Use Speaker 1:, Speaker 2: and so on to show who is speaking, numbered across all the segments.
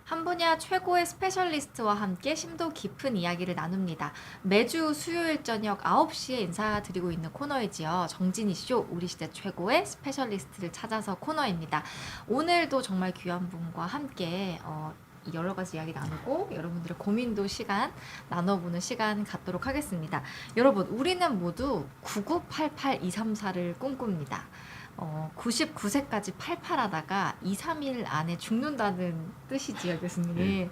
Speaker 1: 한 분야 최고의 스페셜리스트와 함께 심도 깊은 이야기를 나눕니다. 매주 수요일 저녁 9시에 인사드리고 있는 코너이지요. 정진이쇼, 우리 시대 최고의 스페셜리스트를 찾아서 코너입니다. 오늘도 정말 귀한 분과 함께 여러 가지 이야기 나누고 여러분들의 고민도 시간 나눠보는 시간 갖도록 하겠습니다. 여러분, 우리는 모두 9988234를 꿈꿉니다. 99세까지 팔팔하다가 2, 3일 안에 죽는다는 뜻이지요, 교수님.
Speaker 2: 예.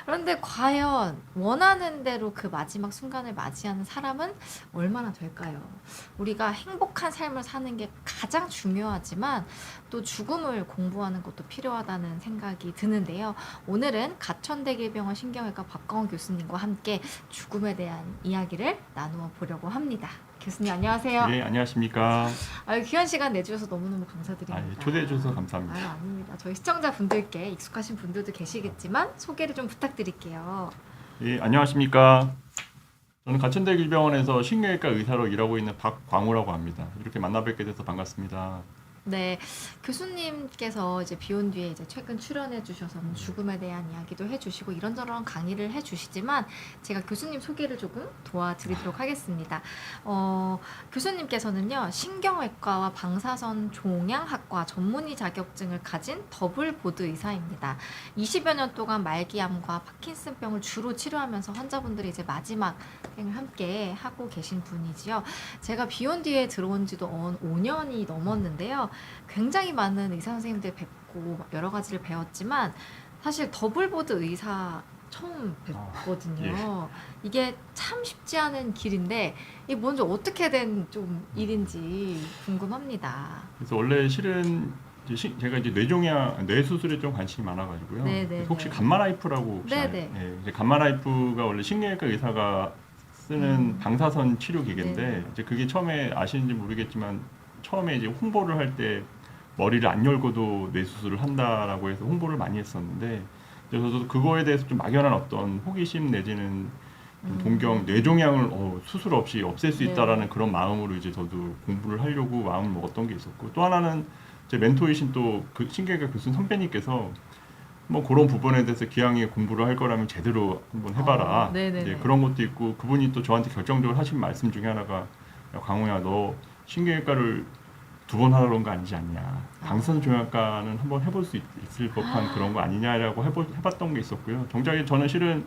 Speaker 1: 그런데 과연 원하는 대로 그 마지막 순간을 맞이하는 사람은 얼마나 될까요? 우리가 행복한 삶을 사는 게 가장 중요하지만 또 죽음을 공부하는 것도 필요하다는 생각이 드는데요. 오늘은 가천대길병원 신경외과 박광원 교수님과 함께 죽음에 대한 이야기를 나누어 보려고 합니다. 교수님 안녕하세요.
Speaker 2: 네, 안녕하십니까.
Speaker 1: 귀한 시간 내주셔서 너무너무 감사드립니다.
Speaker 2: 초대해 주셔서 감사합니다.
Speaker 1: 아닙니다. 저희 시청자분들께 익숙하신 분들도 계시겠지만 소개를 좀 부탁드릴게요.
Speaker 2: 예, 안녕하십니까. 저는 가천대길병원에서 신경외과 의사로 일하고 있는 박광우라고 합니다. 이렇게 만나 뵙게 돼서 반갑습니다.
Speaker 1: 네, 교수님께서 이제 비온 뒤에 이제 최근 출연해 주셔서 죽음에 대한 이야기도 해주시고 이런저런 강의를 해주시지만 제가 교수님 소개를 조금 도와드리도록 하겠습니다. 교수님께서는요 신경외과와 방사선 종양학과 전문의 자격증을 가진 더블 보드 의사입니다. 20여 년 동안 말기암과 파킨슨병을 주로 치료하면서 환자분들이 이제 마지막 생을 함께 하고 계신 분이지요. 제가 비온 뒤에 들어온 지도 5년이 넘었는데요. 굉장히 많은 의사 선생님들 뵙고 여러 가지를 배웠지만 사실 더블보드 의사 처음 뵙거든요. 이게 참 쉽지 않은 길인데 이게 먼저 어떻게 된 좀 일인지 궁금합니다.
Speaker 2: 그래서 원래 실은 제가 이제 뇌종양, 뇌 수술에 좀 관심이 많아가지고요.
Speaker 1: 네네.
Speaker 2: 혹시 감마라이프라고 혹시
Speaker 1: 네네.
Speaker 2: 예, 이제 감마라이프가 원래 신경외과 의사가 쓰는 방사선 치료 기계인데
Speaker 1: 네네.
Speaker 2: 이제 그게 처음에 아시는지 모르겠지만 처음에 이제 홍보를 할 때 머리를 안 열고도 뇌 수술을 한다라고 해서 홍보를 많이 했었는데 저도 그거에 대해서 좀 막연한 어떤 호기심 내지는 좀 동경, 뇌종양을 수술 없이 없앨 수 있다라는 그런 마음으로 이제 저도 공부를 하려고 마음을 먹었던 게 있었고, 또 하나는 제 멘토이신 또 그 신경외과 교수 선배님께서 뭐 그런 부분에 대해서 기왕에 공부를 할 거라면 제대로 한번 해봐라. 이제 그런 것도 있고, 그분이 또 저한테 결정적으로 하신 말씀 중에 하나가, 야, 광호야, 너 신경외과를 2번 하러 온 거 아니지 않냐. 방사선 종양과는 한번 해볼 수 있을 법한 그런 거 아니냐라고 해봤던 게 있었고요. 정작에 저는 실은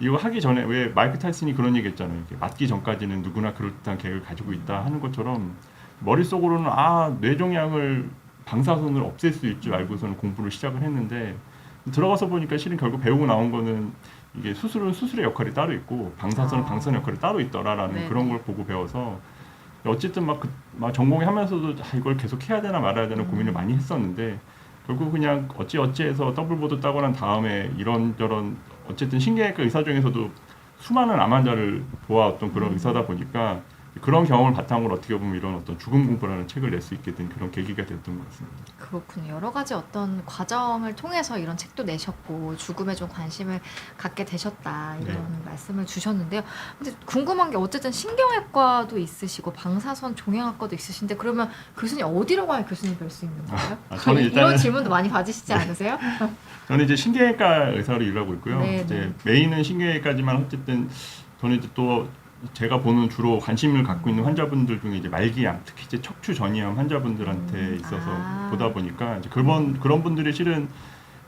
Speaker 2: 이거 하기 전에 왜 마이크 타이슨이 그런 얘기 했잖아요. 이렇게 맞기 전까지는 누구나 그럴듯한 계획을 가지고 있다 하는 것처럼 머릿속으로는 뇌종양을 방사선을 없앨 수 있을 줄 알고서는 공부를 시작을 했는데, 들어가서 보니까 실은 결국 배우고 나온 거는 이게 수술은 수술의 역할이 따로 있고 방사선은 방사선의 역할이 따로 있더라라는 그런 걸 보고 배워서 어쨌든 막 전공을 하면서도 이걸 계속 해야 되나 말아야 되나 고민을 많이 했었는데, 결국 그냥 어찌해서 더블보드 따고 난 다음에 이런저런 어쨌든 신경외과 의사 중에서도 수많은 암 환자를 보아왔던 그런 의사다 보니까 그런 경험을 바탕으로 어떻게 보면 이런 어떤 죽음 공부라는 책을 낼 수 있게 된 그런 계기가 됐던 것 같습니다.
Speaker 1: 그렇군요. 여러 가지 어떤 과정을 통해서 이런 책도 내셨고 죽음에 좀 관심을 갖게 되셨다 이런 말씀을 주셨는데요. 근데 궁금한 게 어쨌든 신경외과도 있으시고 방사선 종양학과도 있으신데 그러면 교수님 어디로 가야 교수님 뵐 수 있는 거예요?
Speaker 2: 저는 일단은
Speaker 1: 이런 질문도 많이 받으시지 않으세요?
Speaker 2: 저는 이제 신경외과 의사로 일하고 있고요.
Speaker 1: 네네.
Speaker 2: 이제 메인은 신경외과지만 어쨌든 저는 이제 또 제가 보는 주로 관심을 갖고 있는 환자분들 중에 이제 말기암, 특히 이제 척추 전이암 환자분들한테 있어서 보다 보니까 이제 그런 분들이 실은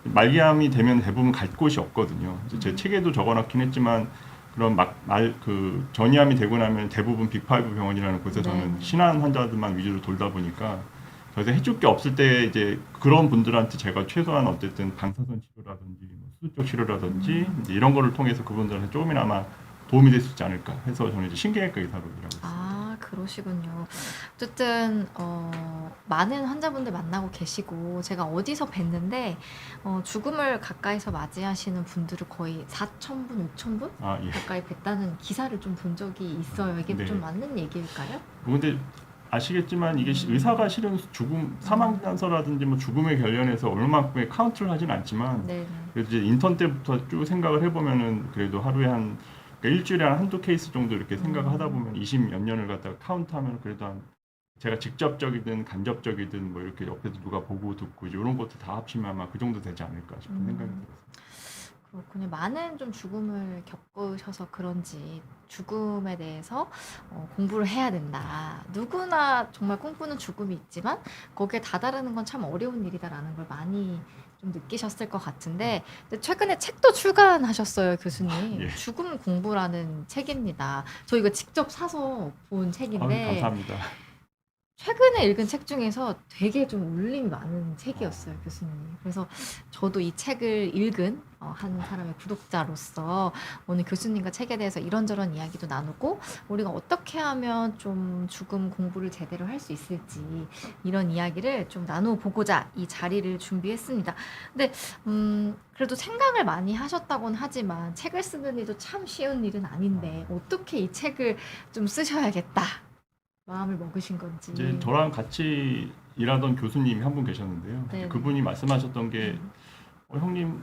Speaker 2: 말기암이 되면 대부분 갈 곳이 없거든요. 제 책에도 적어놨긴 했지만 그런 그 전이암이 되고 나면 대부분 빅5 병원이라는 곳에서는 신한 환자들만 위주로 돌다 보니까 그래서 해줄 게 없을 때 이제 그런 분들한테 제가 최소한 어쨌든 방사선 치료라든지 수술 쪽 치료라든지 이제 이런 거를 통해서 그분들한테 조금이나마 도움이 될 수 있지 않을까 해서 저는 이제 신경외과 의사로 일하고 있습니다.
Speaker 1: 그러시군요. 어쨌든 많은 환자분들 만나고 계시고 제가 어디서 뵀는데 죽음을 가까이서 맞이하시는 분들을 거의 4,000분, 5,000분 가까이 뵀다는 기사를 좀 본 적이 있어요. 이게 좀 맞는 얘기일까요?
Speaker 2: 근데 아시겠지만 이게 의사가 실은 죽음 사망 단서라든지 뭐 죽음에 관련해서 얼마만큼의 카운트를 하진 않지만 그래도 이제 인턴 때부터 쭉 생각을 해보면은 그래도 하루에 그러니까 일주일에 한두 케이스 정도 이렇게 생각을 하다 보면 20몇 년을 갖다가 카운트하면 그래도 제가 직접적이든 간접적이든 뭐 이렇게 옆에서 누가 보고 듣고 이런 것들 다 합치면 아마 그 정도 되지 않을까 싶은 생각이 들었어요.
Speaker 1: 그렇군요. 많은 좀 죽음을 겪으셔서 그런지 죽음에 대해서 공부를 해야 된다. 누구나 정말 꿈꾸는 죽음이 있지만 거기에 다다르는 건 참 어려운 일이다라는 걸 많이 좀 느끼셨을 것 같은데 근데 최근에 책도 출간하셨어요, 교수님.
Speaker 2: 예.
Speaker 1: 죽음 공부라는 책입니다. 저 이거 직접 사서 본 책인데
Speaker 2: 감사합니다.
Speaker 1: 최근에 읽은 책 중에서 되게 좀 울림이 많은 책이었어요, 교수님. 그래서 저도 이 책을 읽은 한 사람의 구독자로서 오늘 교수님과 책에 대해서 이런저런 이야기도 나누고 우리가 어떻게 하면 좀 죽음 공부를 제대로 할 수 있을지 이런 이야기를 좀 나눠보고자 이 자리를 준비했습니다. 근데 그래도 생각을 많이 하셨다고는 하지만 책을 쓰는 일도 참 쉬운 일은 아닌데 어떻게 이 책을 좀 쓰셔야겠다. 마음을 먹으신 건지.
Speaker 2: 이제 저랑 같이 일하던 교수님이 한 분 계셨는데요.
Speaker 1: 네네.
Speaker 2: 그분이 말씀하셨던 게 형님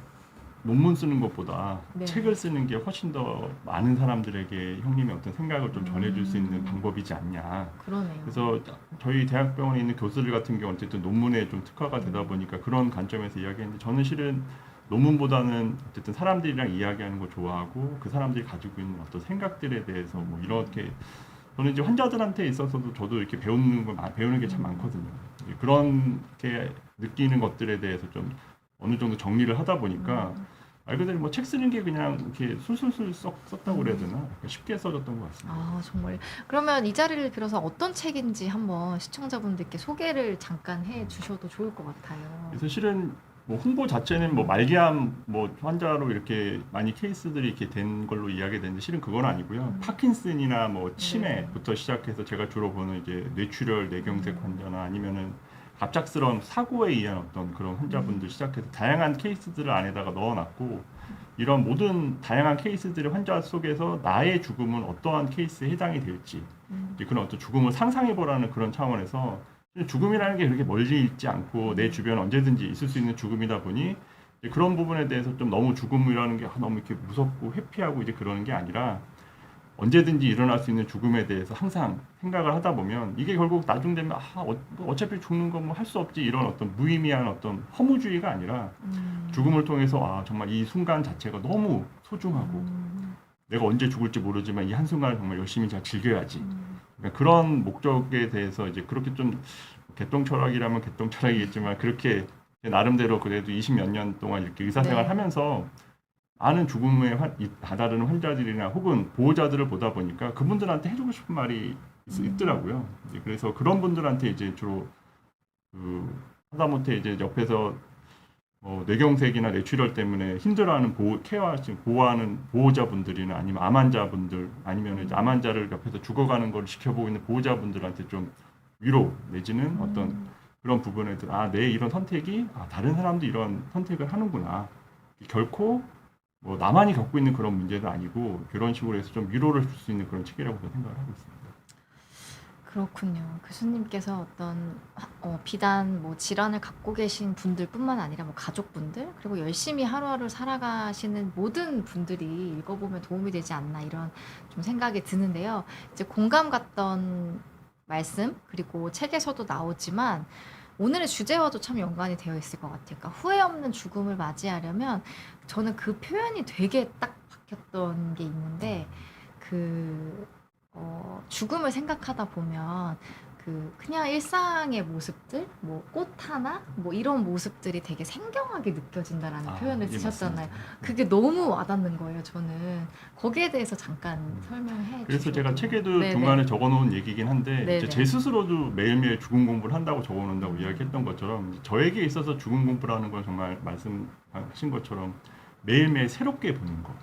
Speaker 2: 논문 쓰는 것보다
Speaker 1: 네.
Speaker 2: 책을 쓰는 게 훨씬 더 많은 사람들에게 형님의 어떤 생각을 좀 전해줄 수 있는 방법이지 않냐.
Speaker 1: 그러네요.
Speaker 2: 그래서 저희 대학병원에 있는 교수들 같은 경우 어쨌든 논문에 좀 특화가 되다 보니까 그런 관점에서 이야기했는데 저는 실은 논문보다는 어쨌든 사람들이랑 이야기하는 거 좋아하고 그 사람들이 가지고 있는 어떤 생각들에 대해서 뭐 이렇게 저는 이제 환자들한테 있어서도 저도 이렇게 배우는 게 참 많거든요. 그렇게 느끼는 것들에 대해서 좀 어느 정도 정리를 하다 보니까 말 그대로 뭐 책 쓰는 게 그냥 이렇게 술술술 썼다고 그래야 되나? 쉽게 써졌던 것 같습니다.
Speaker 1: 아, 정말. 그러면 이 자리를 빌어서 어떤 책인지 한번 시청자분들께 소개를 잠깐 해 주셔도 좋을 것 같아요.
Speaker 2: 그래서 실은 뭐 홍보 자체는 뭐 말기암 뭐 환자로 이렇게 많이 케이스들이 이렇게 된 걸로 이야기되는데 실은 그건 아니고요. 파킨슨이나 뭐 치매부터 시작해서 제가 주로 보는 이제 뇌출혈, 뇌경색 환자나 아니면은 갑작스러운 사고에 의한 어떤 그런 환자분들 시작해서 다양한 케이스들을 안에다가 넣어놨고 이런 모든 다양한 케이스들의 환자 속에서 나의 죽음은 어떠한 케이스에 해당이 될지 이제 그런 어떤 죽음을 상상해보라는 그런 차원에서 죽음이라는 게 그렇게 멀리 있지 않고 내 주변에 언제든지 있을 수 있는 죽음이다 보니 이제 그런 부분에 대해서 좀 너무 죽음이라는 게 너무 이렇게 무섭고 회피하고 이제 그러는 게 아니라 언제든지 일어날 수 있는 죽음에 대해서 항상 생각을 하다 보면 이게 결국 나중 되면 뭐 어차피 죽는 건 뭐 할 수 없지 이런 어떤 무의미한 어떤 허무주의가 아니라 죽음을 통해서 정말 이 순간 자체가 너무 소중하고 내가 언제 죽을지 모르지만 이 한순간을 정말 열심히 잘 즐겨야지. 그러니까 그런 목적에 대해서 이제 그렇게 좀 개똥 철학이라면 개똥 철학이겠지만 그렇게 나름대로 그래도 20몇 년 동안 이렇게 의사생활 하면서 많은 죽음에 다다르는 환자들이나 혹은 보호자들을 보다 보니까 그분들한테 해주고 싶은 말이 있더라고요. 이제 그래서 그런 분들한테 이제 주로 하다못해 이제 옆에서 뇌경색이나 뇌출혈 때문에 힘들어하는 보호하는 보호자분들이나 아니면 암 환자분들 아니면 이제 암 환자를 옆에서 죽어가는 걸 지켜보고 있는 보호자분들한테 좀 위로 내지는 어떤 그런 부분에 대해서 내 이런 선택이 다른 사람도 이런 선택을 하는구나. 결코 뭐 나만이 겪고 있는 그런 문제도 아니고 그런 식으로 해서 좀 위로를 줄 수 있는 그런 책이라고 저는 생각을 하고 있습니다.
Speaker 1: 그렇군요. 교수님께서 어떤 비단 뭐 질환을 갖고 계신 분들뿐만 아니라 뭐 가족분들 그리고 열심히 하루하루 살아가시는 모든 분들이 읽어보면 도움이 되지 않나 이런 좀 생각이 드는데요. 이제 공감 갔던 말씀 그리고 책에서도 나오지만 오늘의 주제와도 참 연관이 되어 있을 것 같아요. 그러니까 후회 없는 죽음을 맞이하려면 저는 그 표현이 되게 딱 박혔던 게 있는데 죽음을 생각하다 보면 그냥 일상의 모습들, 뭐 꽃 하나, 뭐 이런 모습들이 되게 생경하게 느껴진다라는 표현을 쓰셨잖아요. 그게 너무 와닿는 거예요, 저는. 거기에 대해서 잠깐 설명해 주셔도.
Speaker 2: 그래서 제가 책에도
Speaker 1: 네네.
Speaker 2: 중간에 적어놓은 얘기긴 한데
Speaker 1: 네네.
Speaker 2: 이제 제 스스로도 매일매일 죽음 공부를 한다고 적어놓는다고 이야기했던 것처럼 저에게 있어서 죽음 공부라는 건 정말 말씀하신 것처럼 매일매일 새롭게 보는 거.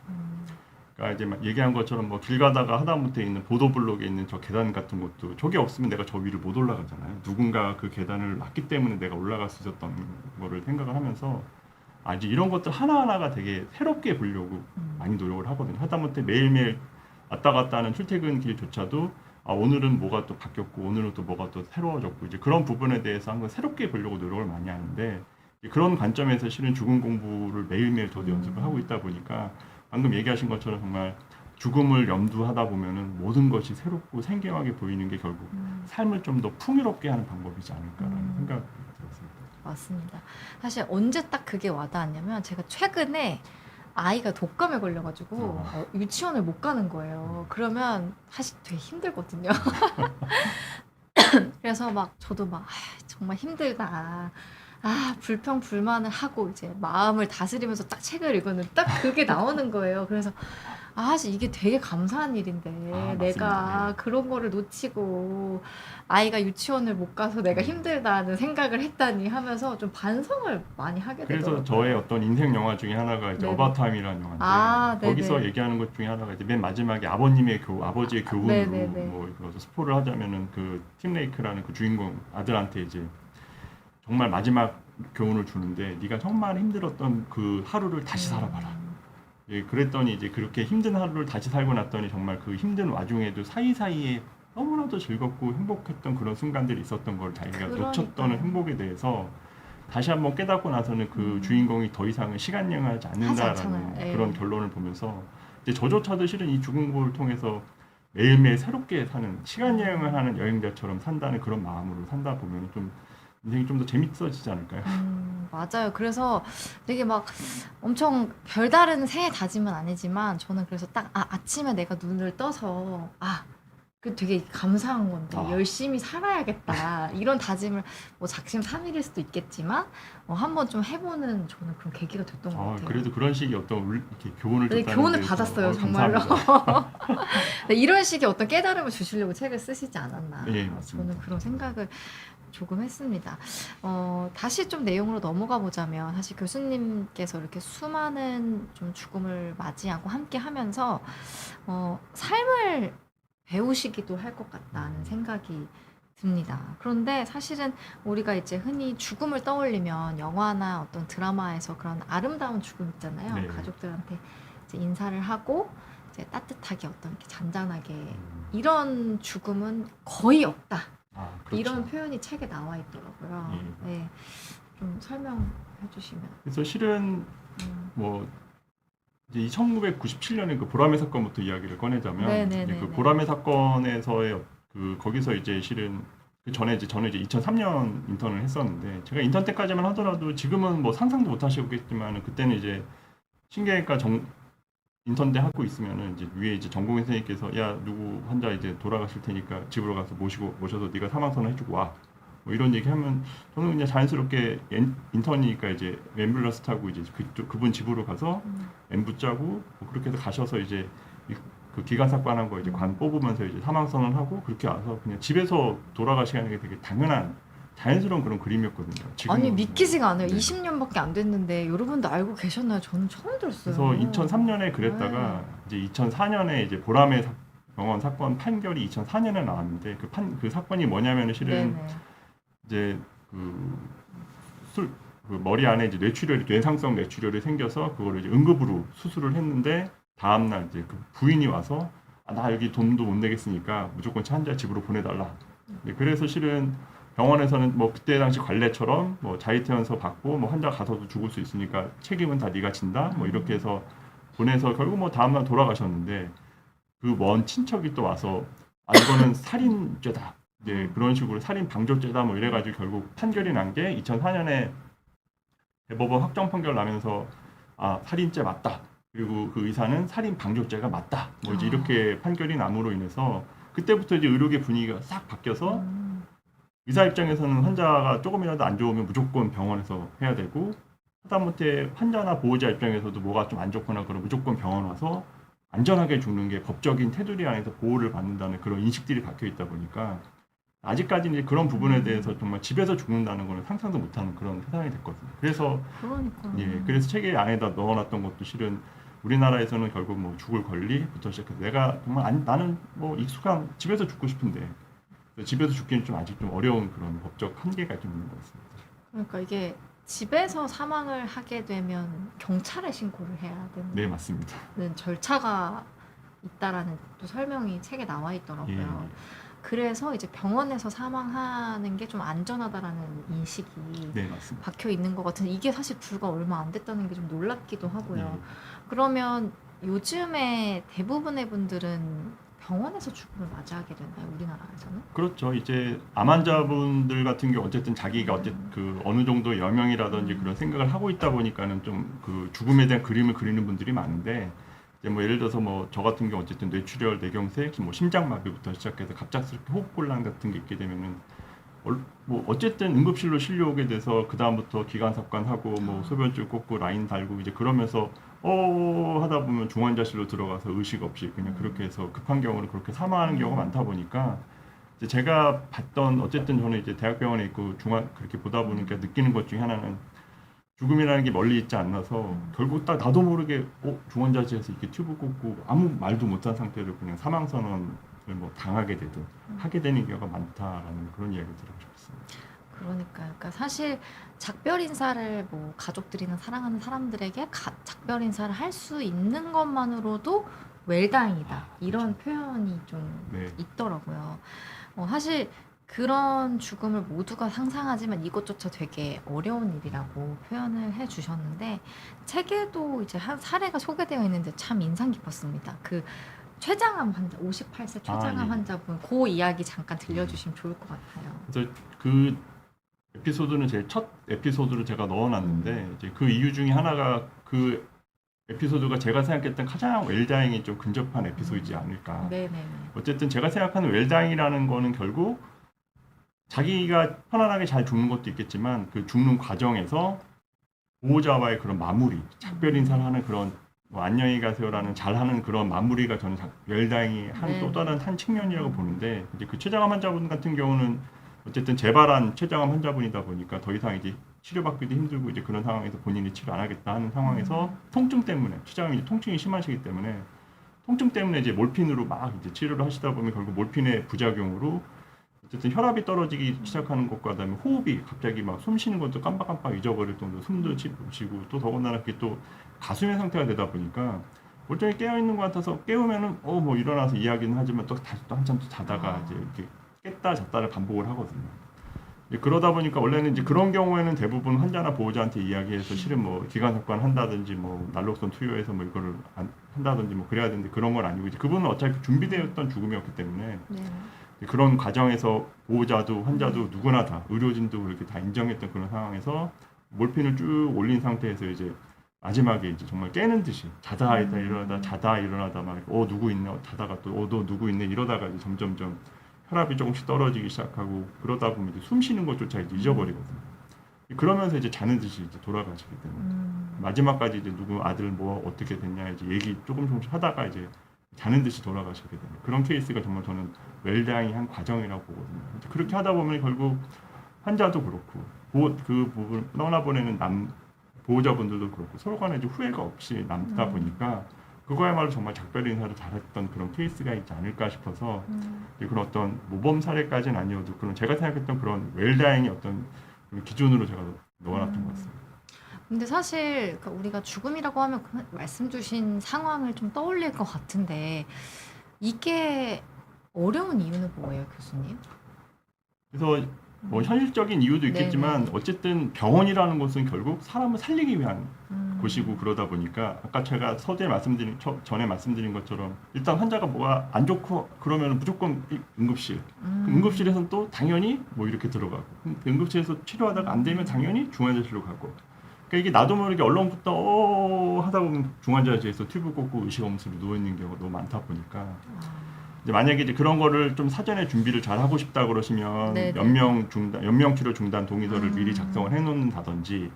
Speaker 2: 그러니까 이제 얘기한 것처럼 뭐 길 가다가 하다못해 있는 보도블록에 있는 저 계단 같은 것도 저게 없으면 내가 저 위를 못 올라가잖아요. 누군가 그 계단을 놨기 때문에 내가 올라갈 수 있었던 거를 생각을 하면서 이제 이런 것들 하나하나가 되게 새롭게 보려고 많이 노력을 하거든요. 하다못해 매일매일 왔다 갔다 하는 출퇴근 길조차도 오늘은 뭐가 또 바뀌었고 오늘은 또 뭐가 또 새로워졌고 이제 그런 부분에 대해서 항상 새롭게 보려고 노력을 많이 하는데 그런 관점에서 실은 죽음 공부를 매일매일 저도 연습을 하고 있다 보니까 방금 얘기하신 것처럼 정말 죽음을 염두하다 보면은 모든 것이 새롭고 생경하게 보이는 게 결국 삶을 좀 더 풍요롭게 하는 방법이지 않을까라는 생각이 들었습니다.
Speaker 1: 맞습니다. 사실 언제 딱 그게 와닿았냐면 제가 최근에 아이가 독감에 걸려가지고
Speaker 2: 어.
Speaker 1: 유치원을 못 가는 거예요. 그러면 사실 되게 힘들거든요. 그래서 막 저도 막 정말 힘들다. 불평불만을 하고 이제 마음을 다스리면서 딱 책을 읽었는데 딱 그게 나오는 거예요. 그래서 사실 이게 되게 감사한 일인데
Speaker 2: 맞습니다.
Speaker 1: 내가
Speaker 2: 예.
Speaker 1: 그런 거를 놓치고 아이가 유치원을 못 가서 내가 힘들다는 생각을 했다니 하면서 좀 반성을 많이 하게
Speaker 2: 그래서
Speaker 1: 되더라고요.
Speaker 2: 저의 어떤 인생 영화 중에 하나가 이제
Speaker 1: 네네.
Speaker 2: 어바웃타임이라는 영화인데 거기서
Speaker 1: 네네.
Speaker 2: 얘기하는 것 중에 하나가 이제 맨 마지막에 아버지의 교훈으로
Speaker 1: 네네네.
Speaker 2: 뭐 이거 스포를 하자면은 그 팀 레이크라는 그 주인공 아들한테 이제 정말 마지막 교훈을 주는데 네가 정말 힘들었던 그 하루를 다시 살아봐라. 예, 그랬더니 이제 그렇게 힘든 하루를 다시 살고 났더니 정말 그 힘든 와중에도 사이사이에 너무나도 즐겁고 행복했던 그런 순간들이 있었던 걸 자기가 놓쳤던
Speaker 1: 그러니까요.
Speaker 2: 행복에 대해서 다시 한번 깨닫고 나서는 그 주인공이 더 이상은 시간 여행하지
Speaker 1: 하지
Speaker 2: 않는다라는
Speaker 1: 않잖아요. 예.
Speaker 2: 그런 결론을 보면서 이제 저조차도 실은 이 죽은 공부를 통해서 매일매일 새롭게 사는 시간 여행을 하는 여행자처럼 산다는 그런 마음으로 산다 보면 좀 인생이 좀 더 재밌어지지 않을까요?
Speaker 1: 맞아요. 그래서 되게 막 엄청 별다른 새해 다짐은 아니지만 저는 그래서 딱 아침에 내가 눈을 떠서 그 되게 감사한 건데 열심히 살아야겠다 이런 다짐을 뭐 작심삼일일 수도 있겠지만 한번 좀 해보는 저는 그런 계기가 됐던 것 같아요.
Speaker 2: 그래도 그런 식의 어떤 이렇게 교훈을
Speaker 1: 네,
Speaker 2: 줬다는
Speaker 1: 교훈을
Speaker 2: 데서
Speaker 1: 받았어요, 정말로.
Speaker 2: 감사합니다.
Speaker 1: 네, 이런 식의 어떤 깨달음을 주시려고 책을 쓰시지 않았나.
Speaker 2: 예, 맞습니다.
Speaker 1: 저는 그런 생각을 조금 했습니다. 다시 좀 내용으로 넘어가 보자면 사실 교수님께서 이렇게 수많은 좀 죽음을 맞이하고 함께 하면서 삶을 배우시기도 할 것 같다는 생각이 듭니다. 그런데 사실은 우리가 이제 흔히 죽음을 떠올리면 영화나 어떤 드라마에서 그런 아름다운 죽음 있잖아요.
Speaker 2: 네.
Speaker 1: 가족들한테 이제 인사를 하고 이제 따뜻하게 어떤 이렇게 잔잔하게 이런 죽음은 거의 없다.
Speaker 2: 그렇죠.
Speaker 1: 이런 표현이 책에 나와 있더라고요.
Speaker 2: 예.
Speaker 1: 네, 좀 설명해 주시면.
Speaker 2: 그래서 실은 뭐 이제 1997년에 그 보라매 사건부터 이야기를 꺼내자면
Speaker 1: 네네네네.
Speaker 2: 이제 그 보라매 사건에서의 그 거기서 이제 실은 그 전에 이제 저는 이제 2003년 인턴을 했었는데 제가 인턴 때까지만 하더라도 지금은 뭐 상상도 못 하시겠지만 그때는 이제 신경외과 인턴 때 하고 있으면은 이제 위에 이제 전공의 선생님께서 야 누구 환자 이제 돌아가실 테니까 집으로 가서 모셔서 네가 사망선언 해주고 와. 뭐 이런 얘기하면 저는 그냥 자연스럽게 인턴이니까 이제 앰뷸런스 타고 이제 그분 집으로 가서 앰부 짜고 뭐 그렇게 해서 가셔서 이제 그 기관사관한 거 이제 관 뽑으면서 이제 사망선언하고 그렇게 와서 그냥 집에서 돌아가시는 게 되게 당연한 자연스러운 그런 그림이었거든요.
Speaker 1: 아니 믿기지가 않아요.
Speaker 2: 네.
Speaker 1: 20년밖에 안 됐는데 여러분도 알고 계셨나요? 저는 처음 들었어요.
Speaker 2: 그래서 2003년에 그랬다가 이제 2004년에 이제 보라매 병원 사건 판결이 2004년에 나왔는데 그 사건이 뭐냐면은 실은
Speaker 1: 네네.
Speaker 2: 이제 그 머리 안에 이제 뇌상성 뇌출혈이 생겨서 그거를 이제 응급으로 수술을 했는데 다음 날 이제 그 부인이 와서 나 여기 돈도 못 내겠으니까 무조건 환자 집으로 보내달라. 그래서 실은 병원에서는 뭐 그때 당시 관례처럼 뭐 자위태원서 받고 뭐 환자 가서도 죽을 수 있으니까 책임은 다 네가 진다. 뭐 이렇게 해서 보내서 결국 뭐 다음 날 돌아가셨는데 그 먼 친척이 또 와서 이거는 살인죄다. 이제 그런 식으로 살인 방조죄다 뭐 이래가지고 결국 판결이 난 게 2004년에 대법원 확정 판결 나면서 살인죄 맞다. 그리고 그 의사는 살인 방조죄가 맞다. 뭐 이제 이렇게 판결이 남으로 인해서 그때부터 이제 의료계 분위기가 싹 바뀌어서 의사 입장에서는 환자가 조금이라도 안 좋으면 무조건 병원에서 해야 되고 하다못해 환자나 보호자 입장에서도 뭐가 좀 안 좋거나 그러면 무조건 병원 와서 안전하게 죽는 게 법적인 테두리 안에서 보호를 받는다는 그런 인식들이 박혀 있다 보니까 아직까지는 이제 그런 부분에 대해서 정말 집에서 죽는다는 거는 상상도 못하는 그런 세상이 됐거든요. 그래서 그래서 책에 안에다 넣어놨던 것도 실은 우리나라에서는 결국 뭐 죽을 권리부터 시작해서 내가 정말 나는 뭐 익숙한 집에서 죽고 싶은데 집에서 죽기는 좀 아직 좀 어려운 그런 법적 한계가 좀 있는 것 같습니다.
Speaker 1: 그러니까 이게 집에서 사망을 하게 되면 경찰에 신고를 해야 되는
Speaker 2: 네, 맞습니다.
Speaker 1: 절차가 있다라는 또 설명이 책에 나와 있더라고요.
Speaker 2: 예.
Speaker 1: 그래서 이제 병원에서 사망하는 게 좀 안전하다라는 인식이
Speaker 2: 네, 맞습니다.
Speaker 1: 박혀 있는 것 같은데 이게 사실 불과 얼마 안 됐다는 게 좀 놀랍기도 하고요.
Speaker 2: 예.
Speaker 1: 그러면 요즘에 대부분의 분들은 병원에서 죽음을 맞이하게 되나요? 우리나라에서는?
Speaker 2: 그렇죠. 이제 암 환자분들 같은 경우 어쨌든 자기가 그 어느 정도 여명이라든지 그런 생각을 하고 있다 보니까는 좀 그 죽음에 대한 그림을 그리는 분들이 많은데 이제 뭐 예를 들어서 뭐 저 같은 경우 어쨌든 뇌출혈, 뇌경색, 뭐 심장마비부터 시작해서 갑작스럽게 호흡곤란 같은 게 있게 되면은 뭐 어쨌든 응급실로 실려오게 돼서 그 다음부터 기관삽관하고 뭐 소변줄 꽂고 라인 달고 이제 그러면서 하다 보면 중환자실로 들어가서 의식 없이 그냥 그렇게 해서 급한 경우는 그렇게 사망하는 경우가 많다 보니까 이제 제가 봤던 어쨌든 저는 이제 대학병원에 있고 중환 그렇게 보다 보니까 느끼는 것 중에 하나는 죽음이라는 게 멀리 있지 않아서 결국 딱 나도 모르게 중환자실에서 이렇게 튜브 꽂고 아무 말도 못한 상태로 그냥 사망 선언을 뭐 당하게 되든 하게 되는 경우가 많다라는 그런 이야기를 들었습니다
Speaker 1: 그러니까 사실 작별 인사를 뭐 가족들이나 사랑하는 사람들에게 작별 인사를 할 수 있는 것만으로도 웰다잉이다 이런 표현이 좀
Speaker 2: 네.
Speaker 1: 있더라고요. 사실 그런 죽음을 모두가 상상하지만 이것조차 되게 어려운 일이라고 표현을 해주셨는데 책에도 이제 한 사례가 소개되어 있는데 참 인상 깊었습니다. 그 췌장암 환자, 58세 췌장암
Speaker 2: 예.
Speaker 1: 환자분 그 이야기 잠깐 들려주시면 좋을 것 같아요.
Speaker 2: 그래서 그 에피소드는 제일 첫 에피소드를 제가 넣어놨는데 이제 그 이유 중에 하나가 그 에피소드가 제가 생각했던 가장 웰다잉이 좀 근접한 에피소드이지 않을까.
Speaker 1: 네네네.
Speaker 2: 어쨌든 제가 생각하는 웰다잉이라는 거는 결국 자기가 편안하게 잘 죽는 것도 있겠지만 그 죽는 과정에서 보호자와의 그런 마무리, 작별 인사를 하는 그런 뭐 안녕히 가세요라는 잘하는 그런 마무리가 저는 웰다잉이 한 또
Speaker 1: 네.
Speaker 2: 다른 한 측면이라고 보는데 이제 그 췌장암 환자분 같은 경우는 어쨌든 재발한 췌장암 환자분이다 보니까 더 이상 이제 치료받기도 힘들고 이제 그런 상황에서 본인이 치료 안 하겠다 하는 상황에서 통증 때문에 췌장암이 이제 통증이 심하시기 때문에 통증 때문에 이제 몰핀으로 막 이제 치료를 하시다 보면 결국 몰핀의 부작용으로 어쨌든 혈압이 떨어지기 시작하는 것과 그다음에 호흡이 갑자기 막 숨 쉬는 것도 깜빡깜빡 잊어버릴 정도로 숨도 쉬고 또 더군다나 그게 또 가수면 상태가 되다 보니까 멀쩡히 깨어 있는 것 같아서 깨우면은 뭐 일어나서 이야기는 하지만 또 다시 또 한참 또 자다가 이제 이렇게 깼다 잤다를 반복을 하거든요. 그러다 보니까 원래는 이제 그런 경우에는 대부분 환자나 보호자한테 이야기해서 실은 뭐 기관삽관 한다든지 뭐 날록선 투여해서 뭐 이거를 한다든지 뭐 그래야 되는데 그런 건 아니고 이제 그분은 어차피 준비되었던 죽음이었기 때문에
Speaker 1: 네.
Speaker 2: 그런 과정에서 보호자도 환자도 누구나 다 의료진도 그렇게 다 인정했던 그런 상황에서 몰핀을 쭉 올린 상태에서 이제 마지막에 이제 정말 깨는 듯이 자다 일어나다 막 누구 있네 자다가 또 너 누구 있네 이러다가 이제 점점점 혈압이 조금씩 떨어지기 시작하고 그러다 보면 이제 숨 쉬는 것조차 이제 잊어버리거든요. 그러면서 이제 자는 듯이 이제 돌아가시게 되는 마지막까지 이제 누구 아들 뭐 어떻게 됐냐 이제 얘기 조금씩 하다가 이제 자는 듯이 돌아가시게 되는 그런 케이스가 정말 저는 웰다잉이 한 과정이라고 보거든요. 이제 그렇게 하다 보면 결국 환자도 그렇고 그 부분 떠나보내는 보호자분들도 그렇고 서로 간에 이제 후회가 없이 남다 보니까 그거야말로 정말 작별 인사를 잘했던 그런 케이스가 있지 않을까 싶어서 그런 어떤 모범 사례까지는 아니어도 그런 제가 생각했던 그런 웰다잉의 어떤 기준으로 제가 넣어놨던 것 같습니다.
Speaker 1: 근데 사실 그러니까 우리가 죽음이라고 하면 말씀 주신 상황을 좀 떠올릴 것 같은데 이게 어려운 이유는 뭐예요, 교수님?
Speaker 2: 그래서 뭐 현실적인 이유도 있겠지만 어쨌든 병원이라는 곳은 결국 사람을 살리기 위한 곳이고 그러다 보니까 아까 제가 서두에 전에 말씀드린 것처럼 일단 환자가 뭐가 안 좋고 그러면 무조건 응급실. 응급실에서는 또 당연히 뭐 이렇게 들어가고 응급실에서 치료하다가 안 되면 당연히 중환자실로 가고 그러니까 이게 나도 모르게 얼렁부터 하다 보면 중환자실에서 튜브 꽂고 의식 없음으로 누워 있는 경우가 너무 많다 보니까 이제 만약에 이제 그런 거를 좀 사전에 준비를 잘 하고 싶다 그러시면 연명 치료 중단 동의서를 미리 작성을 해놓는다든지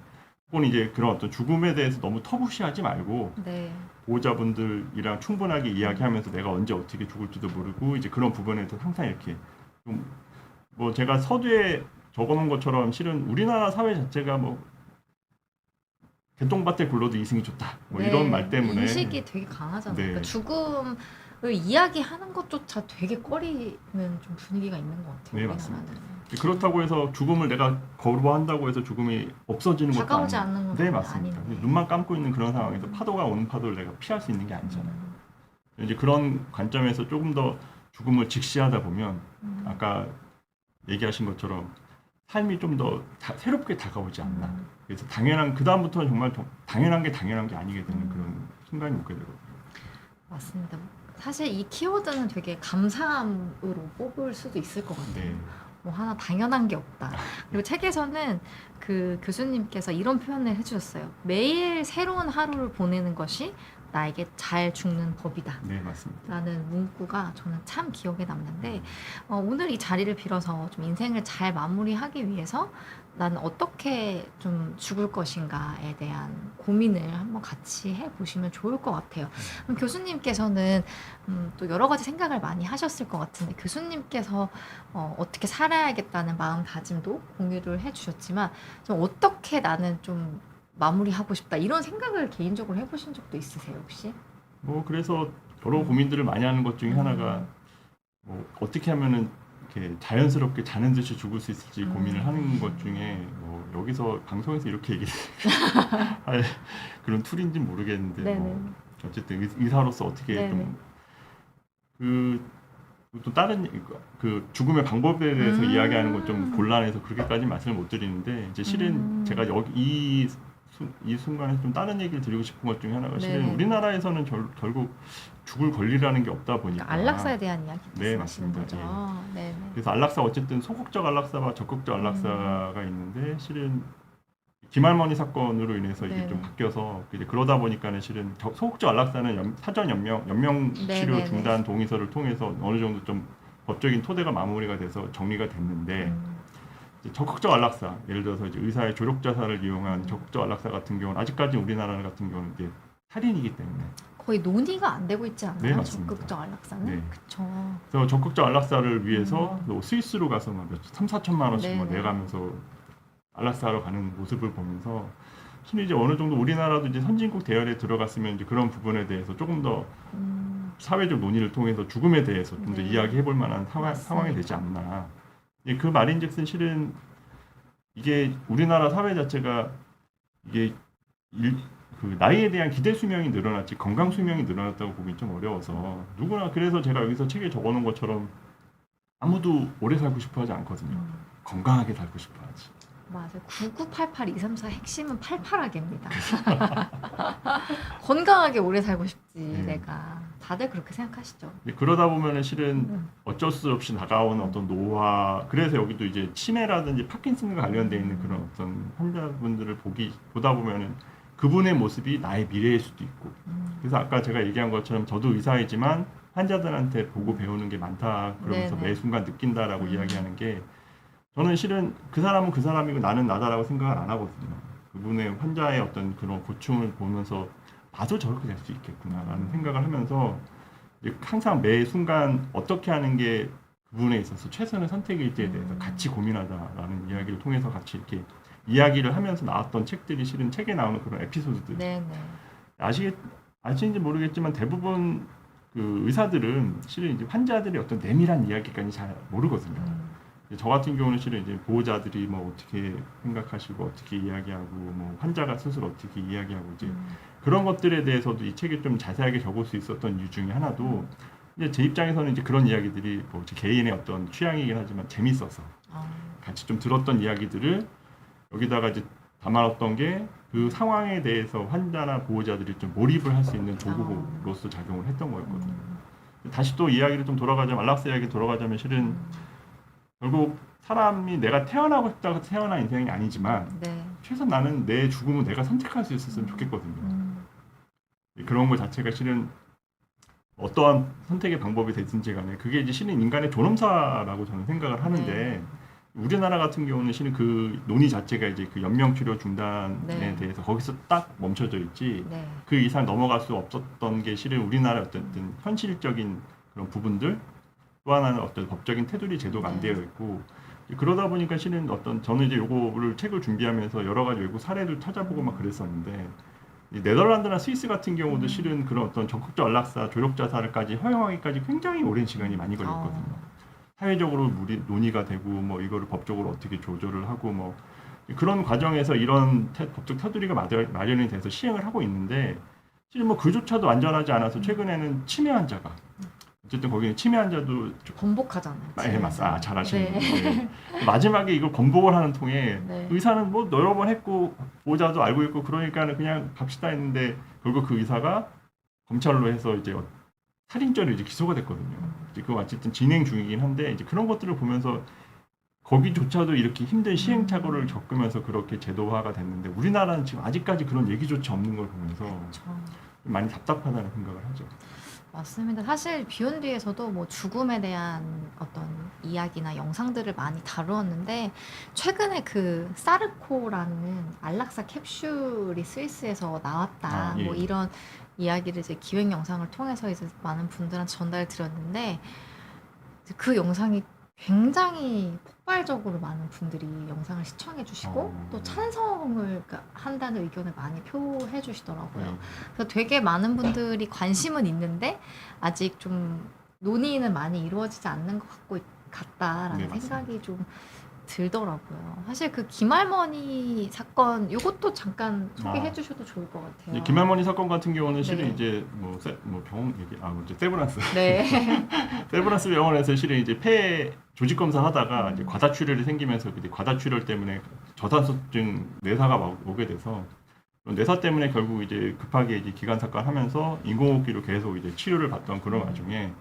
Speaker 2: 혹은 이제 그런 어떤 죽음에 대해서 너무 터부시하지 말고 보호자분들이랑 충분하게 이야기하면서 내가 언제 어떻게 죽을지도 모르고 이제 그런 부분에서 항상 이렇게 좀 뭐 제가 서두에 적어놓은 것처럼 실은 우리나라 사회 자체가 뭐 개똥밭에 굴러도 이승이 좋다 뭐 이런 말 때문에
Speaker 1: 인식이 되게 강하잖아요. 그러니까 죽음을 이야기하는 것조차 되게 꺼리는 좀 분위기가 있는 것 같아요.
Speaker 2: 네, 맞습니다. 그렇다고 해서 죽음을 내가 거부한다고 해서 죽음이 없어지는 것도
Speaker 1: 다가오지 않는 건
Speaker 2: 네, 맞습니다.
Speaker 1: 아닌데.
Speaker 2: 눈만 감고 있는 그런 상황에서 파도가 오는 파도를 내가 피할 수 있는 게 아니잖아요. 이제 그런 관점에서 조금 더 죽음을 직시하다 보면 아까 얘기하신 것처럼 삶이 좀 더 새롭게 다가오지 않나. 그래서 그 다음부터는 정말 당연한 게 아니게 되는 그런 순간이 오게 되거든요.
Speaker 1: 맞습니다. 사실 이 키워드는 되게 감사함으로 뽑을 수도 있을 것 같아요.
Speaker 2: 네.
Speaker 1: 뭐 하나 당연한 게 없다. 그리고 책에서는 그 교수님께서 이런 표현을 해주셨어요. 매일 새로운 하루를 보내는 것이 나에게 잘 죽는 법이다.
Speaker 2: 네, 맞습니다.
Speaker 1: 라는 문구가 저는 참 기억에 남는데 오늘 이 자리를 빌어서 좀 인생을 잘 마무리하기 위해서 나는 어떻게 좀 죽을 것인가에 대한 고민을 한번 같이 해보시면 좋을 것 같아요. 그럼 교수님께서는 또 여러 가지 생각을 많이 하셨을 것 같은데 교수님께서 어떻게 살아야겠다는 마음다짐도 공유를 해주셨지만 좀 어떻게 나는 좀 마무리하고 싶다 이런 생각을 개인적으로 해보신 적도 있으세요 혹시?
Speaker 2: 뭐 그래서 여러 고민들을 많이 하는 것 중에 하나가 뭐 어떻게 하면은 이렇게 자연스럽게 자는 듯이 죽을 수 있을지 고민을 하는 것 중에 뭐 여기서 방송에서 이렇게 얘기할 그런 툴인지는 모르겠는데
Speaker 1: 네네.
Speaker 2: 뭐 어쨌든 의사로서 어떻게
Speaker 1: 네네.
Speaker 2: 또 다른 그 죽음의 방법에 대해서 이야기하는 건 좀
Speaker 1: 음.
Speaker 2: 곤란해서 그렇게까지 말씀을 못 드리는데 이제 실은 제가 여기 이 순간에 좀 다른 얘기를 드리고 싶은 것 중에 하나가 실은
Speaker 1: 네네.
Speaker 2: 우리나라에서는 결국 죽을 권리라는 게 없다 보니까
Speaker 1: 그러니까 안락사에 대한 이야기
Speaker 2: 네,
Speaker 1: 말씀하시는
Speaker 2: 맞습니다.
Speaker 1: 거죠. 네네.
Speaker 2: 그래서 안락사 어쨌든 소극적 안락사와 적극적 안락사가 있는데 실은 김할머니 사건으로 인해서 이게
Speaker 1: 네네.
Speaker 2: 좀 바뀌어서 이제 그러다 보니까는 실은 소극적 안락사는 사전 연명 치료
Speaker 1: 네네네.
Speaker 2: 중단 동의서를 통해서 어느 정도 좀 법적인 토대가 마무리가 돼서 정리가 됐는데 이제 적극적 안락사 예를 들어서 이제 의사의 조력 자살을 이용한 적극적 안락사 같은 경우는 아직까지 우리나라 같은 경우는 이제 살인이기 때문에
Speaker 1: 거의 논의가 안 되고 있지 않나요?
Speaker 2: 네, 맞습니다.
Speaker 1: 적극적 안락사는?
Speaker 2: 네.
Speaker 1: 그쵸.
Speaker 2: 그래서 적극적 안락사를 위해서 뭐 스위스로 가서 막 3, 4천만 원씩 뭐
Speaker 1: 네네.
Speaker 2: 내가면서 안락사하러 가는 모습을 보면서 실은 이제 어느 정도 우리나라도 이제 선진국 대열에 들어갔으면 이제 그런 부분에 대해서 조금 더 사회적 논의를 통해서 죽음에 대해서 좀 더
Speaker 1: 네.
Speaker 2: 이야기해 볼 만한 상황이
Speaker 1: 맞습니다.
Speaker 2: 되지 않나. 예, 그 말인즉슨 실은 이게 우리나라 사회 자체가 이게 그 나이에 대한 기대 수명이 늘어났지 건강 수명이 늘어났다고 보기 좀 어려워서 누구나 그래서 제가 여기서 책에 적어놓은 것처럼 아무도 오래 살고 싶어하지 않거든요. 건강하게 살고 싶어하지.
Speaker 1: 맞아요. 9988234 핵심은 팔팔하게입니다. 건강하게 오래 살고 싶지 내가. 다들 그렇게 생각하시죠.
Speaker 2: 그러다 보면은 실은 어쩔 수 없이 다가오는 어떤 노화 그래서 여기도 이제 치매라든지 파킨슨과 관련되어 있는 그런 어떤 환자분들을 보다 보면은 그분의 모습이 나의 미래일 수도 있고 그래서 아까 제가 얘기한 것처럼 저도 의사이지만 환자들한테 보고 배우는 게 많다 그러면서
Speaker 1: 네네.
Speaker 2: 매 순간 느낀다라고 이야기하는 게 저는 실은 그 사람은 그 사람이고 나는 나다라고 생각을 안 하거든요. 그분의 환자의 어떤 그런 고충을 보면서 나도 저렇게 될 수 있겠구나라는 생각을 하면서 항상 매 순간 어떻게 하는 게 그분에 있어서 최선의 선택일지에 대해서 같이 고민하자라는 이야기를 통해서 같이 이렇게 이야기를 하면서 나왔던 책들이 실은 책에 나오는 그런 에피소드들.
Speaker 1: 네네.
Speaker 2: 아시는지 모르겠지만 대부분 그 의사들은 실은 이제 환자들의 어떤 내밀한 이야기까지 잘 모르거든요. 저 같은 경우는 실은 이제 보호자들이 뭐 어떻게 생각하시고 어떻게 이야기하고 뭐 환자가 스스로 어떻게 이야기하고 이제 그런 것들에 대해서도 이 책에 좀 자세하게 적을 수 있었던 이유 중에 하나도 이제 제 입장에서는 이제 그런 이야기들이 뭐 제 개인의 어떤 취향이긴 하지만 재밌어서 같이 좀 들었던 이야기들을 여기다가 이제 담아놨던 게 그 상황에 대해서 환자나 보호자들이 좀 몰입을 할 수 있는 도구로서 작용을 했던 거였거든요. 다시 또 이야기를 좀 돌아가자면 안락사 이야기 돌아가자면 실은 결국 사람이 내가 태어나고 싶다고 태어난 인생이 아니지만 최소한 나는 내 죽음을 내가 선택할 수 있었으면 좋겠거든요. 그런 것 자체가 실은 어떠한 선택의 방법이 됐든지 간에 그게 이제 실은 인간의 존엄사라고 저는 생각을 하는데 우리나라 같은 경우는 실은 그 논의 자체가 이제 그 연명치료 중단에 대해서 거기서 딱 멈춰져 있지 그 이상 넘어갈 수 없었던 게 실은 우리나라의 어떤 현실적인 그런 부분들 또 하나는 어떤 법적인 테두리 제도가 안 되어 있고 그러다 보니까 실은 어떤 저는 이제 요거를 책을 준비하면서 여러 가지 외국 사례를 찾아보고 막 그랬었는데 네덜란드나 스위스 같은 경우도 실은 그런 어떤 적극적 안락사, 조력 자살까지 허용하기까지 굉장히 오랜 시간이 많이 걸렸거든요. 사회적으로 논의가 되고 뭐 이거를 법적으로 어떻게 조절을 하고 뭐 그런 과정에서 이런 법적 테두리가 마련이 돼서 시행을 하고 있는데 실은 뭐 그조차도 안전하지 않아서 최근에는 치매 환자가 어쨌든 거기는 치매 환자도
Speaker 1: 번복하잖아요.
Speaker 2: 네, 맞습니다. 잘 아시는 분들. 마지막에 이걸 번복을 하는 통에 의사는 뭐 여러 번 했고 보호자도 알고 있고 그러니까는 그냥 갑시다 했는데 결국 그 의사가 검찰로 해서 이제 살인죄로 이제 기소가 됐거든요. 이제 그 어쨌든 진행 중이긴 한데 이제 그런 것들을 보면서 거기조차도 이렇게 힘든 시행착오를 겪으면서 그렇게 제도화가 됐는데 우리나라는 지금 아직까지 그런 얘기조차 없는 걸 보면서
Speaker 1: 그렇죠.
Speaker 2: 많이 답답하다는 생각을 하죠.
Speaker 1: 맞습니다. 사실 비욘 뒤에서도 뭐 죽음에 대한 어떤 이야기나 영상들을 많이 다루었는데 최근에 그 사르코라는 안락사 캡슐이 스위스에서 나왔다.
Speaker 2: 아, 예,
Speaker 1: 뭐
Speaker 2: 예.
Speaker 1: 이런 이야기를 이제 기획 영상을 통해서 이제 많은 분들한테 전달 드렸는데 이제 그 영상이 굉장히 폭발적으로 많은 분들이 영상을 시청해 주시고 또 찬성을 그러니까 한다는 의견을 많이 표해 주시더라고요.
Speaker 2: 네.
Speaker 1: 그래서 되게 많은 분들이 관심은 있는데 아직 좀 논의는 많이 이루어지지 않는 것 같다라는
Speaker 2: 네, 맞습니다.
Speaker 1: 생각이 좀 들더라고요. 사실 그 김할머니 사건 이것도 잠깐 소개해
Speaker 2: 아.
Speaker 1: 주셔도 좋을 것 같아요.
Speaker 2: 이제 김할머니 사건 같은 경우는 실은
Speaker 1: 네.
Speaker 2: 이제 뭐 병원 얘기 먼저 세브란스
Speaker 1: 네.
Speaker 2: 세브란스 병원에서 실은 이제 폐 조직 검사하다가 이제 과다출혈이 생기면서 이제 과다출혈 때문에 저산소증 뇌사가 오게 돼서 뇌사 때문에 결국 이제 급하게 이제 기관 삭관하면서 인공호흡기로 계속 이제 치료를 받던 그런 와중에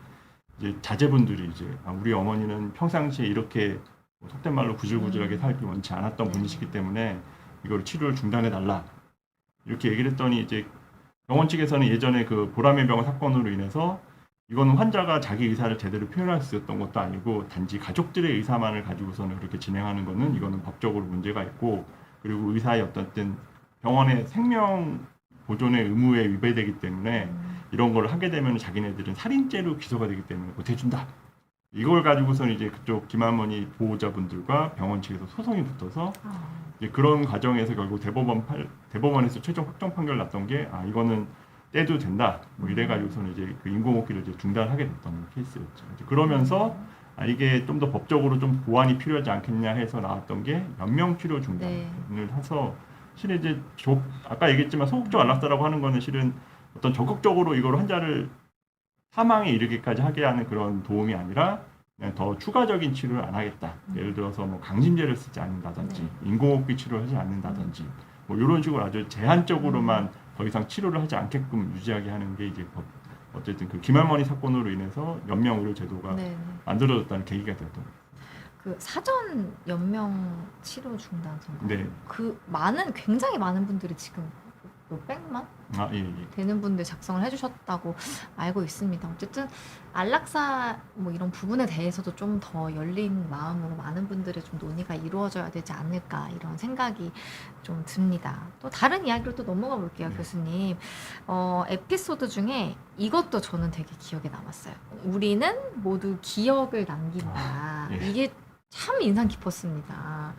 Speaker 2: 이제 자제분들이 이제 우리 어머니는 평상시에 이렇게 속된 말로 구질구질하게 살기 원치 않았던 분이시기 때문에 이걸 치료를 중단해 달라 이렇게 얘기를 했더니 이제 병원 측에서는 예전에 그 보라매 병원 사건으로 인해서 이거는 환자가 자기 의사를 제대로 표현할 수 있었던 것도 아니고 단지 가족들의 의사만을 가지고서는 그렇게 진행하는 거는 이거는 법적으로 문제가 있고 그리고 의사의 어떤 병원의 생명 보존의 의무에 위배되기 때문에 이런 걸 하게 되면 자기네들은 살인죄로 기소가 되기 때문에 못 해준다. 이걸 가지고서는 이제 그쪽 김할머니 보호자분들과 병원 측에서 소송이 붙어서 이제 그런 과정에서 결국 대법원에서 최종 확정 판결 났던 게 이거는 떼도 된다. 뭐 이래가지고서는 이제 그 인공호흡기를 이제 중단하게 됐던 케이스였죠. 이제 그러면서 이게 좀 더 법적으로 좀 보완이 필요하지 않겠냐 해서 나왔던 게 연명치료 중단을 해서 실은 이제 아까 얘기했지만 소극적 안락사라고 하는 거는 실은 어떤 적극적으로 이걸 환자를 사망에 이르기까지 하게 하는 그런 도움이 아니라 그냥 더 추가적인 치료를 안 하겠다. 예를 들어서 뭐 강심제를 쓰지 않는다든지 인공호흡기 치료를 하지 않는다든지 뭐 이런 식으로 아주 제한적으로만 더 이상 치료를 하지 않게끔 유지하게 하는 게 이제 어쨌든 그 김할머니 사건으로 인해서 연명 의료 제도가 만들어졌다는 계기가 되었던 거예요.
Speaker 1: 그 사전 연명 치료 중단 선거.
Speaker 2: 네.
Speaker 1: 그 굉장히 많은 분들이 지금 몇백만
Speaker 2: 예.
Speaker 1: 되는 분들 작성을 해주셨다고 알고 있습니다. 어쨌든 안락사 뭐 이런 부분에 대해서도 좀 더 열린 마음으로 많은 분들의 좀 논의가 이루어져야 되지 않을까 이런 생각이 좀 듭니다. 또 다른 이야기로 또 넘어가 볼게요, 교수님. 에피소드 중에 이것도 저는 되게 기억에 남았어요. 우리는 모두 기억을 남긴다.
Speaker 2: 예.
Speaker 1: 이게 참 인상 깊었습니다.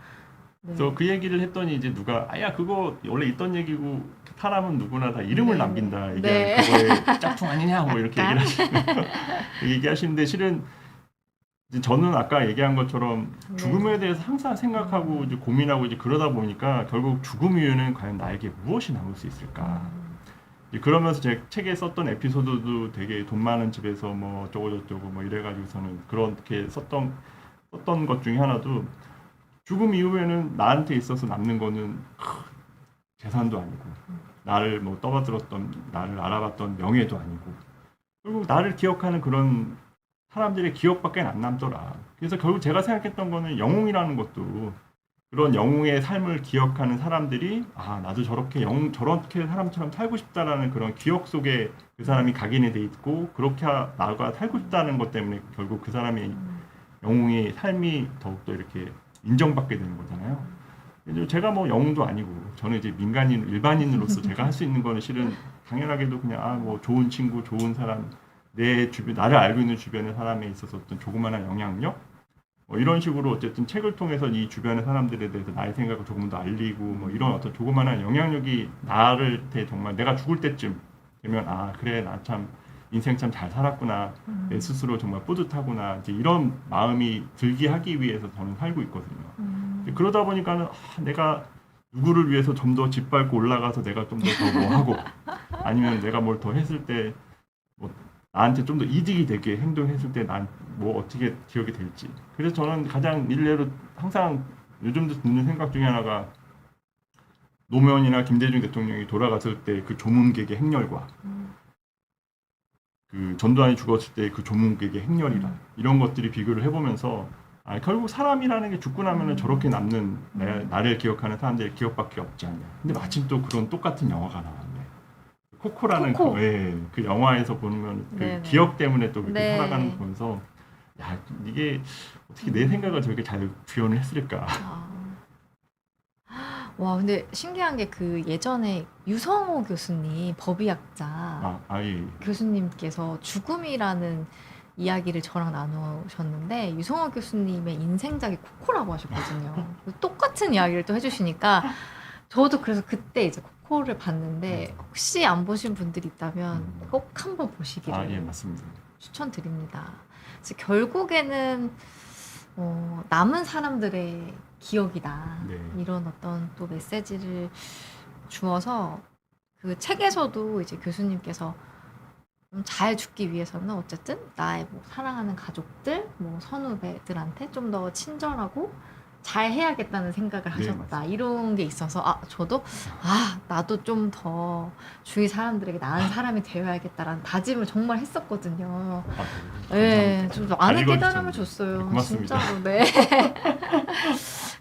Speaker 1: 네.
Speaker 2: 그래서 그 얘기를 했더니 이제 누가 그거 원래 있던 얘기고 사람은 누구나 다 이름을 남긴다. 이게 그거의 짝퉁 아니냐 뭐 이렇게 얘기하시는데 실은 이제 저는 아까 얘기한 것처럼 죽음에 대해서 항상 생각하고 이제 고민하고 이제 그러다 보니까 결국 죽음 이후에는 과연 나에게 무엇이 남을 수 있을까? 이제 그러면서 제 책에 썼던 에피소드도 되게 돈 많은 집에서 뭐 어쩌고저쩌고 뭐 이래가지고서는 그렇게 썼던 것 중에 하나도 죽음 이후에는 나한테 있어서 남는 거는 재산도 아니고 나를 뭐 떠받들었던 나를 알아봤던 명예도 아니고 결국 나를 기억하는 그런 사람들의 기억밖에 안 남더라. 그래서 결국 제가 생각했던 거는 영웅이라는 것도 그런 영웅의 삶을 기억하는 사람들이 나도 저렇게 사람처럼 살고 싶다라는 그런 기억 속에 그 사람이 각인이 돼 있고 그렇게 나가 살고 싶다는 것 때문에 결국 그 사람의 영웅의 삶이 더욱더 이렇게 인정받게 되는 거잖아요. 제가 뭐 영웅도 아니고 저는 이제 일반인으로서 제가 할 수 있는 거는 실은 당연하게도 그냥 뭐 좋은 친구, 좋은 사람, 내 주변 나를 알고 있는 주변의 사람에 있어서 어떤 조그마한 영향력 뭐 이런 식으로 어쨌든 책을 통해서 이 주변의 사람들에 대해서 나의 생각을 조금 더 알리고 뭐 이런 어떤 조그마한 영향력이 나를 정말 내가 죽을 때쯤 되면 그래 나 참 인생 참 잘 살았구나. 내 스스로 정말 뿌듯하구나. 이제 이런 마음이 들게 하기 위해서 저는 살고 있거든요. 그러다 보니까는 내가 누구를 위해서 좀 더 짓밟고 올라가서 내가 좀 더 뭐 하고 아니면 내가 뭘 더 했을 때 뭐 나한테 좀 더 이득이 되게 행동했을 때 난 뭐 어떻게 기억이 될지. 그래서 저는 가장 일례로 항상 요즘도 듣는 생각 중에 하나가 노무현이나 김대중 대통령이 돌아갔을 때 그 조문객의 행렬과 그 전두환이 죽었을 때 그 조문객의 행렬이라 이런 것들이 비교를 해보면서 결국 사람이라는 게 죽고 나면은 저렇게 남는 나를 기억하는 사람들의 기억밖에 없지 않냐. 근데 마침 또 그런 똑같은 영화가 나왔네. 코코라는
Speaker 1: 코코.
Speaker 2: 그 영화에서 보면 그
Speaker 1: 네네.
Speaker 2: 기억 때문에 또 그렇게
Speaker 1: 네.
Speaker 2: 살아가는 거 보면서 야 이게 어떻게 내 생각을 저렇게 잘 구현을 했을까.
Speaker 1: 와, 근데 신기한 게 그 예전에 유성호 교수님, 법의학자
Speaker 2: 예.
Speaker 1: 교수님께서 죽음이라는 이야기를 저랑 나누셨는데 유성호 교수님의 인생작이 코코라고 하셨거든요. 똑같은 이야기를 또 해주시니까 저도 그래서 그때 이제 코코를 봤는데 혹시 안 보신 분들이 있다면 꼭 한번 보시기를
Speaker 2: 예, 맞습니다.
Speaker 1: 추천드립니다. 그래서 결국에는 남은 사람들의 기억이다.
Speaker 2: 네.
Speaker 1: 이런 어떤 또 메시지를 주어서 그 책에서도 이제 교수님께서 잘 죽기 위해서는 어쨌든 나의 뭐 사랑하는 가족들, 뭐 선후배들한테 좀 더 친절하고 잘 해야겠다는 생각을 하셨다.
Speaker 2: 맞습니다.
Speaker 1: 이런 게 있어서 저도 나도 좀 더 주위 사람들에게 나은 사람이 되어야겠다라는 다짐을 정말 했었거든요. 네, 좀 안에 깨달음을 줬어요.
Speaker 2: 고맙습니다.
Speaker 1: 진짜로, 네.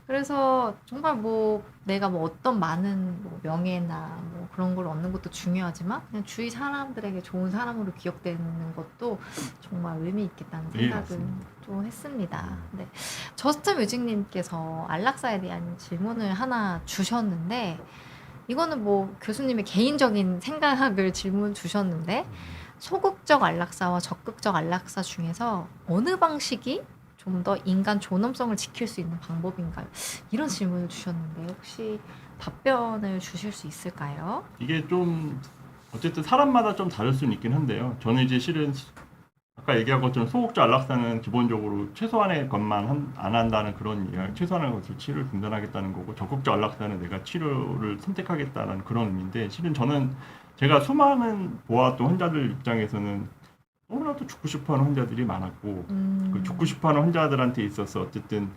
Speaker 1: 그래서 정말 뭐 내가 뭐 어떤 많은 뭐 명예나 뭐 그런 걸 얻는 것도 중요하지만 그냥 주위 사람들에게 좋은 사람으로 기억되는 것도 정말 의미 있겠다는
Speaker 2: 예,
Speaker 1: 생각을
Speaker 2: 맞습니다.
Speaker 1: 또 했습니다. 네. 저스트 뮤직님께서 안락사에 대한 질문을 하나 주셨는데 이거는 뭐 교수님의 개인적인 생각을 질문 주셨는데 소극적 안락사와 적극적 안락사 중에서 어느 방식이 좀 더 인간 존엄성을 지킬 수 있는 방법인가요? 이런 질문을 주셨는데 혹시 답변을 주실 수 있을까요?
Speaker 2: 이게 좀 어쨌든 사람마다 좀 다를 수는 있긴 한데요. 저는 이제 실은 아까 얘기한 것처럼 소극적 안락사는 기본적으로 최소한의 것만 안 한다는 그런 이야기, 최소한의 것을 치료를 중단하겠다는 거고 적극적 안락사는 내가 치료를 선택하겠다는 그런 의미인데 실은 저는 제가 수많은 보았던 환자들 입장에서는 너무나도 죽고 싶어하는 환자들이 많았고 그 죽고 싶어하는 환자들한테 있어서 어쨌든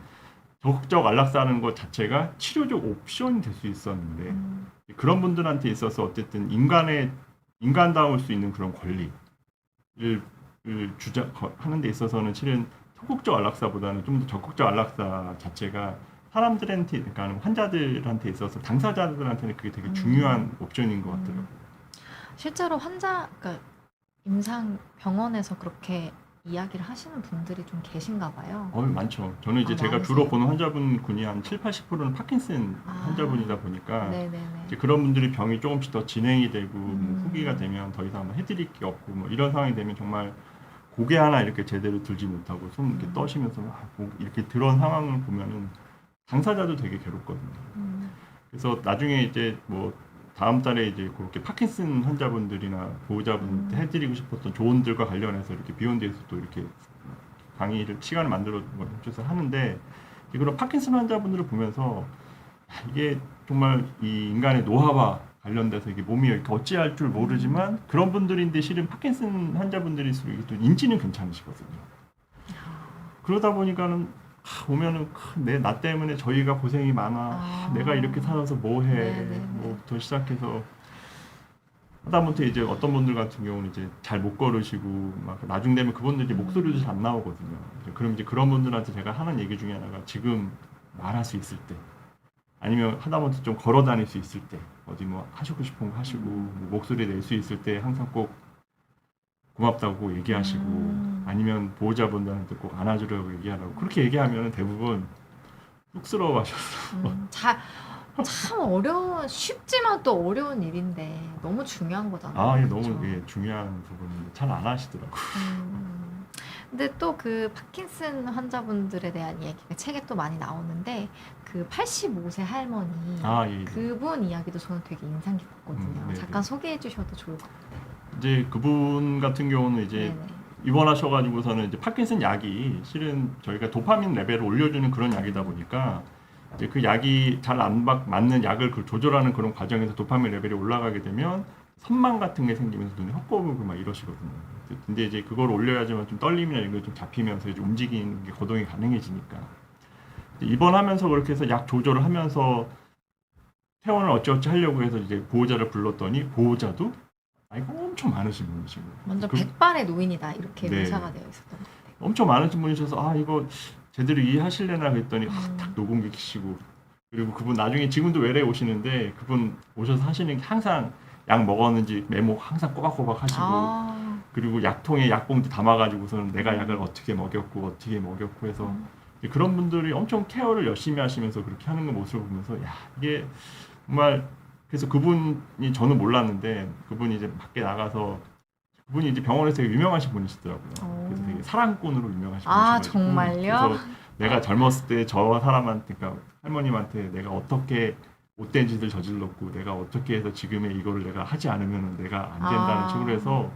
Speaker 2: 적극적 안락사하는 것 자체가 치료적 옵션이 될 수 있었는데 그런 분들한테 있어서 어쨌든 인간다울 수 있는 그런 권리를 하는 데 있어서는 실은 소극적 안락사보다는 좀 더 적극적 안락사 자체가 사람들한테 그러니까 환자들한테 있어서 당사자들한테는 그게 되게 중요한 옵션인 것 같더라고요.
Speaker 1: 실제로 그러니까 임상 병원에서 그렇게 이야기를 하시는 분들이 좀 계신가 봐요.
Speaker 2: 많죠. 저는 이제 제가
Speaker 1: 많으세요?
Speaker 2: 주로 보는 환자분군이 한 7, 80%는 파킨슨 환자분이다 보니까
Speaker 1: 네네네.
Speaker 2: 이제 그런 분들이 병이 조금씩 더 진행이 되고 뭐 후기가 되면 더 이상 뭐 해드릴 게 없고 뭐 이런 상황이 되면 정말 고개 하나 이렇게 제대로 들지 못하고 손 이렇게 떠시면서 이렇게 들어온 상황을 보면은 당사자도 되게 괴롭거든요. 그래서 나중에 이제 뭐 다음 달에 이제 그렇게 파킨슨 환자분들이나 보호자분한테 해드리고 싶었던 조언들과 관련해서 이렇게 비욘드에서 또 이렇게 강의를 시간을 만들어 주셔서 하는데 그런 파킨슨 환자분들을 보면서 이게 정말 이 인간의 노화와 관련돼서 이게 몸이 이렇게 어찌할 줄 모르지만 그런 분들인데 실은 파킨슨 환자분들일수록 이게 또 인지는 괜찮으시거든요. 그러다 보니까는 오면은 내 나 때문에 저희가 고생이 많아. 내가 이렇게 살아서 뭐해?
Speaker 1: 네네네.
Speaker 2: 뭐부터 시작해서 하다못해 이제 어떤 분들 같은 경우는 이제 잘 못 걸으시고 막 나중 되면 그분들 이제 목소리도 잘 안 나오거든요. 그럼 이제 그런 분들한테 제가 하는 얘기 중에 하나가 지금 말할 수 있을 때 아니면 하다못해 좀 걸어 다닐 수 있을 때 어디 뭐 하시고 싶은 거 하시고 뭐 목소리 낼 수 있을 때 항상 꼭 고맙다고 얘기하시고 아니면 보호자분들한테 꼭 안아주려고 얘기하라고 그렇게 얘기하면 대부분 쑥스러워하셨어.
Speaker 1: 참 어려운 쉽지만 또 어려운 일인데 너무 중요한 거잖아요.
Speaker 2: 예, 너무
Speaker 1: 그렇죠?
Speaker 2: 중요한 부분인데 잘 안 하시더라고.
Speaker 1: 근데 또 그 파킨슨 환자분들에 대한 얘기가 책에 또 많이 나오는데 그 85세 할머니
Speaker 2: 예.
Speaker 1: 그분 이야기도 저는 되게 인상 깊었거든요.
Speaker 2: 네네.
Speaker 1: 잠깐 소개해 주셔도 좋을 것 같아요.
Speaker 2: 이제 그분 같은 경우는 이제
Speaker 1: 네네.
Speaker 2: 입원하셔가지고서는 이제 파킨슨 약이 실은 저희가 도파민 레벨을 올려주는 그런 약이다 보니까 이제 그 약이 잘 안 맞는 약을 조절하는 그런 과정에서 도파민 레벨이 올라가게 되면 선망 같은 게 생기면서 눈에 헛거울고 막 이러시거든요. 근데 이제 그걸 올려야지만 좀 떨림이나 이런 게 좀 잡히면서 이제 움직이는 게 거동이 가능해지니까 입원하면서 그렇게 해서 약 조절을 하면서 퇴원을 어찌어찌 하려고 해서 이제 보호자를 불렀더니 보호자도 나이가 엄청 많으신 분이시고
Speaker 1: 완전
Speaker 2: 그-
Speaker 1: 백발의 노인이다 이렇게
Speaker 2: 네.
Speaker 1: 묘사가 되어 있었던 것 같아요.
Speaker 2: 엄청 많으신 분이셔서 아 이거 제대로 이해하실래나 그랬더니
Speaker 1: 음.
Speaker 2: 딱 녹음기 키시고 그리고 그분 나중에 지금도 외래 오시는데 그분 오셔서 하시는 게 항상 약 먹었는지 메모 항상 꼬박꼬박 하시고
Speaker 1: 아,
Speaker 2: 그리고 약통에 약봉지 담아가지고서는 내가 약을 어떻게 먹였고 해서
Speaker 1: 음.
Speaker 2: 그런 분들이 엄청 케어를 열심히 하시면서 그렇게 하는 거 모습을 보면서 야 이게 정말 그래서 그분이 저는 몰랐는데 그분이 이제 밖에 나가서 그분이 이제 병원에서 되게 유명하신 분이시더라고요. 그래서 되게 사랑꾼으로 유명하신
Speaker 1: 아,
Speaker 2: 분이셔가지고
Speaker 1: 정말요?
Speaker 2: 그래서 내가 젊었을 때 저 사람한테 그러니까 할머님한테 내가 어떻게 못된 짓을 저질렀고 내가 어떻게 해서 지금의 이거를 내가 하지 않으면 내가 안 된다는
Speaker 1: 아.
Speaker 2: 식으로 해서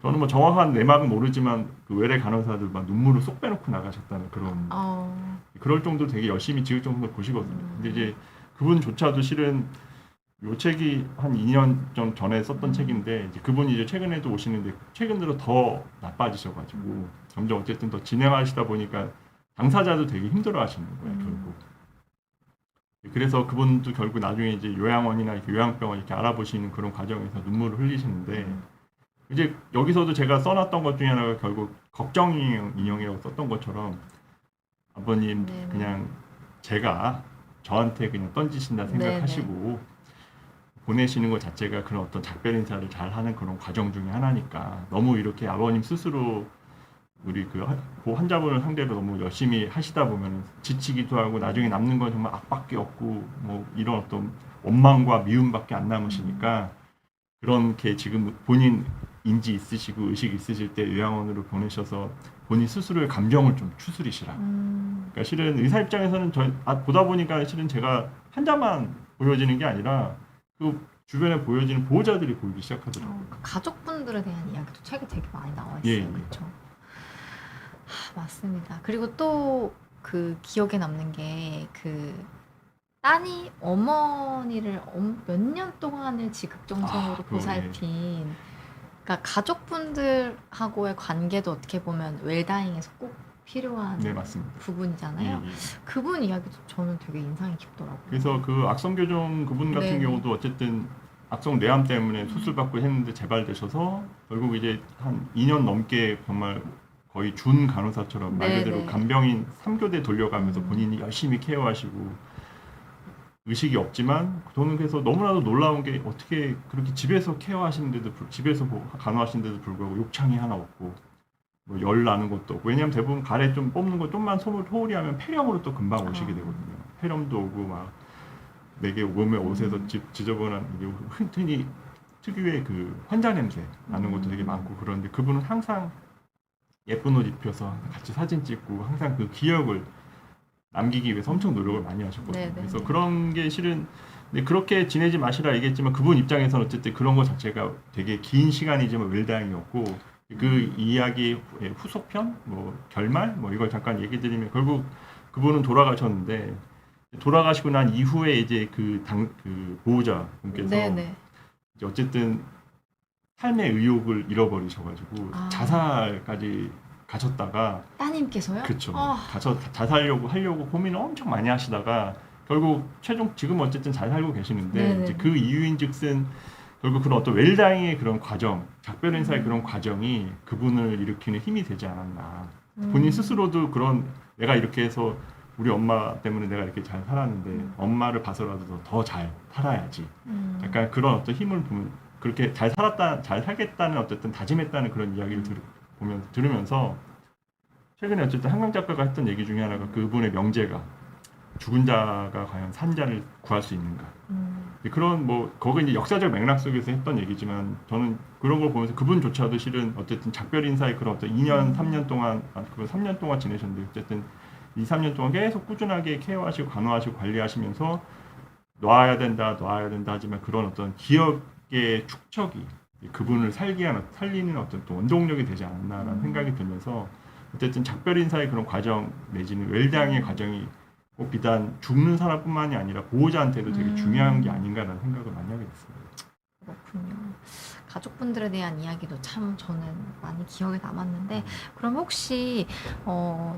Speaker 2: 저는 뭐 정확한 내막은 모르지만 그 외래 간호사들 막 눈물을 쏙 빼놓고 나가셨다는 그런 그럴 정도로 되게 열심히 지을 정도로 보시거든요. 근데 이제 그분조차도 실은 요 책이 한 2년 좀 전에 썼던 책인데 이제 그분이 이제 최근에도 오시는데 최근 들어 더 나빠지셔가지고 점점 어쨌든 더 진행하시다 보니까 당사자도 되게 힘들어하시는 거예요 결국. 그래서 그분도 결국 나중에 이제 요양원이나 이렇게 요양병원 이렇게 알아보시는 그런 과정에서 눈물을 흘리시는데 이제 여기서도 제가 써놨던 것 중에 하나가 결국 걱정 인형이라고 썼던 것처럼 아버님
Speaker 1: 네네.
Speaker 2: 그냥 제가 저한테 그냥 던지신다 생각하시고 보내시는 것 자체가 그런 어떤 작별 인사를 잘 하는 그런 과정 중에 하나니까 너무 이렇게 아버님 스스로 우리 그 환자분을 상대로 너무 열심히 하시다 보면 지치기도 하고 나중에 남는 건 정말 악밖에 없고 뭐 이런 어떤 원망과 미움밖에 안 남으시니까 그런 게 지금 본인 인지 있으시고 의식 있으실 때 요양원으로 보내셔서 본인 스스로의 감정을 좀 추스리시라. 그러니까 실은 의사 입장에서는 보다 보니까 실은 제가 환자만 보여지는 게 아니라 그 주변에 보여지는 보호자들이 보이기 시작하더라고요.
Speaker 1: 가족분들에 대한 이야기도 책에 되게 많이 나와
Speaker 2: 예,
Speaker 1: 있어요.
Speaker 2: 예.
Speaker 1: 그렇죠? 맞습니다. 그리고 또 그 기억에 남는 게 그 딸이 어머니를 몇 년 동안을 지극정성으로
Speaker 2: 그거,
Speaker 1: 보살핀 그러니까 가족분들하고의 관계도 어떻게 보면 웰다잉에서 꼭 필요한
Speaker 2: 네, 맞습니다.
Speaker 1: 부분이잖아요.
Speaker 2: 예, 예.
Speaker 1: 그분 이야기도 저는 되게 인상이 깊더라고요.
Speaker 2: 그래서 그 악성 교정 그분 같은
Speaker 1: 네네.
Speaker 2: 경우도 어쨌든 악성 뇌암 때문에 수술받고 했는데 재발되셔서 결국 이제 한 2년 넘게 정말 거의 준 간호사처럼 말 그대로
Speaker 1: 네네.
Speaker 2: 간병인 3교대 돌려가면서
Speaker 1: 음.
Speaker 2: 본인이 열심히 케어하시고 의식이 없지만 저는 그래서 너무나도 놀라운 게 어떻게 그렇게 집에서 케어하시는데도 집에서 간호하시는데도 불구하고 욕창이 하나 없고 뭐 열 나는 것도 없고 왜냐하면 대부분 가래 좀 뽑는 거 좀만 소홀히 하면 폐렴으로 또 금방 오시게 되거든요. 폐렴도 오고 막 내게 몸에 옷에서 지저분한 이게 흔히 특유의 그 환자 냄새 나는 것도 되게 많고 그런데 그분은 항상 예쁜 옷 입혀서 같이 사진 찍고 항상 그 기억을 남기기 위해서 엄청 노력을 많이 하셨거든요.
Speaker 1: 네네.
Speaker 2: 그래서 그런 게 실은 근데 그렇게 지내지 마시라 얘기했지만 그분 입장에서는 어쨌든 그런 것 자체가 되게 긴 시간이지만 웰다잉이었고 그 이야기 후속편 뭐 결말 뭐 이걸 잠깐 얘기 드리면 결국 그분은 돌아가셨는데 돌아가시고 난 이후에 이제 그 보호자 분께서
Speaker 1: 네네.
Speaker 2: 이제 어쨌든 삶의 의욕을 잃어버리셔가지고
Speaker 1: 아.
Speaker 2: 자살까지 가셨다가
Speaker 1: 따님께서요?
Speaker 2: 그쵸.
Speaker 1: 아.
Speaker 2: 하려고 고민을 엄청 많이 하시다가 결국 최종 지금 어쨌든 잘 살고 계시는데
Speaker 1: 네네.
Speaker 2: 이제 그 이유인즉슨 결국 그런 어떤 웰다잉의 그런 과정, 작별 인사의 그런 과정이 그분을 일으키는 힘이 되지 않았나. 본인 스스로도 그런 내가 이렇게 해서 우리 엄마 때문에 내가 이렇게 잘 살았는데 엄마를 봐서라도 더 잘 살아야지. 약간 그런 어떤 힘을 보면 그렇게 잘 살겠다는 어쨌든 다짐했다는 그런 이야기를 들으면서 최근에 어쨌든 한강 작가가 했던 얘기 중에 하나가 그분의 명제가 죽은 자가 과연 산 자를 구할 수 있는가. 그런 뭐 거기 이제 역사적 맥락 속에서 했던 얘기지만 저는 그런 걸 보면서 그분조차도 실은 어쨌든 작별 인사의 그런 어떤 2년 3년 동안 그걸 3년 동안 지내셨는데 어쨌든 2, 3년 동안 계속 꾸준하게 케어하시고 간호하시고 관리하시면서 놔야 된다 하지만 그런 어떤 기억의 축적이 그분을 살리는 어떤 또 원동력이 되지 않았나라는 생각이 들면서 어쨌든 작별 인사의 그런 과정 내지는 웰다잉의 과정이 꼭 비단 죽는 사람뿐만이 아니라 보호자한테도 되게 중요한 게 아닌가라는 생각을 많이 하게 됐습니다.
Speaker 1: 그렇군요. 가족분들에 대한 이야기도 참 저는 많이 기억에 남았는데 그럼 혹시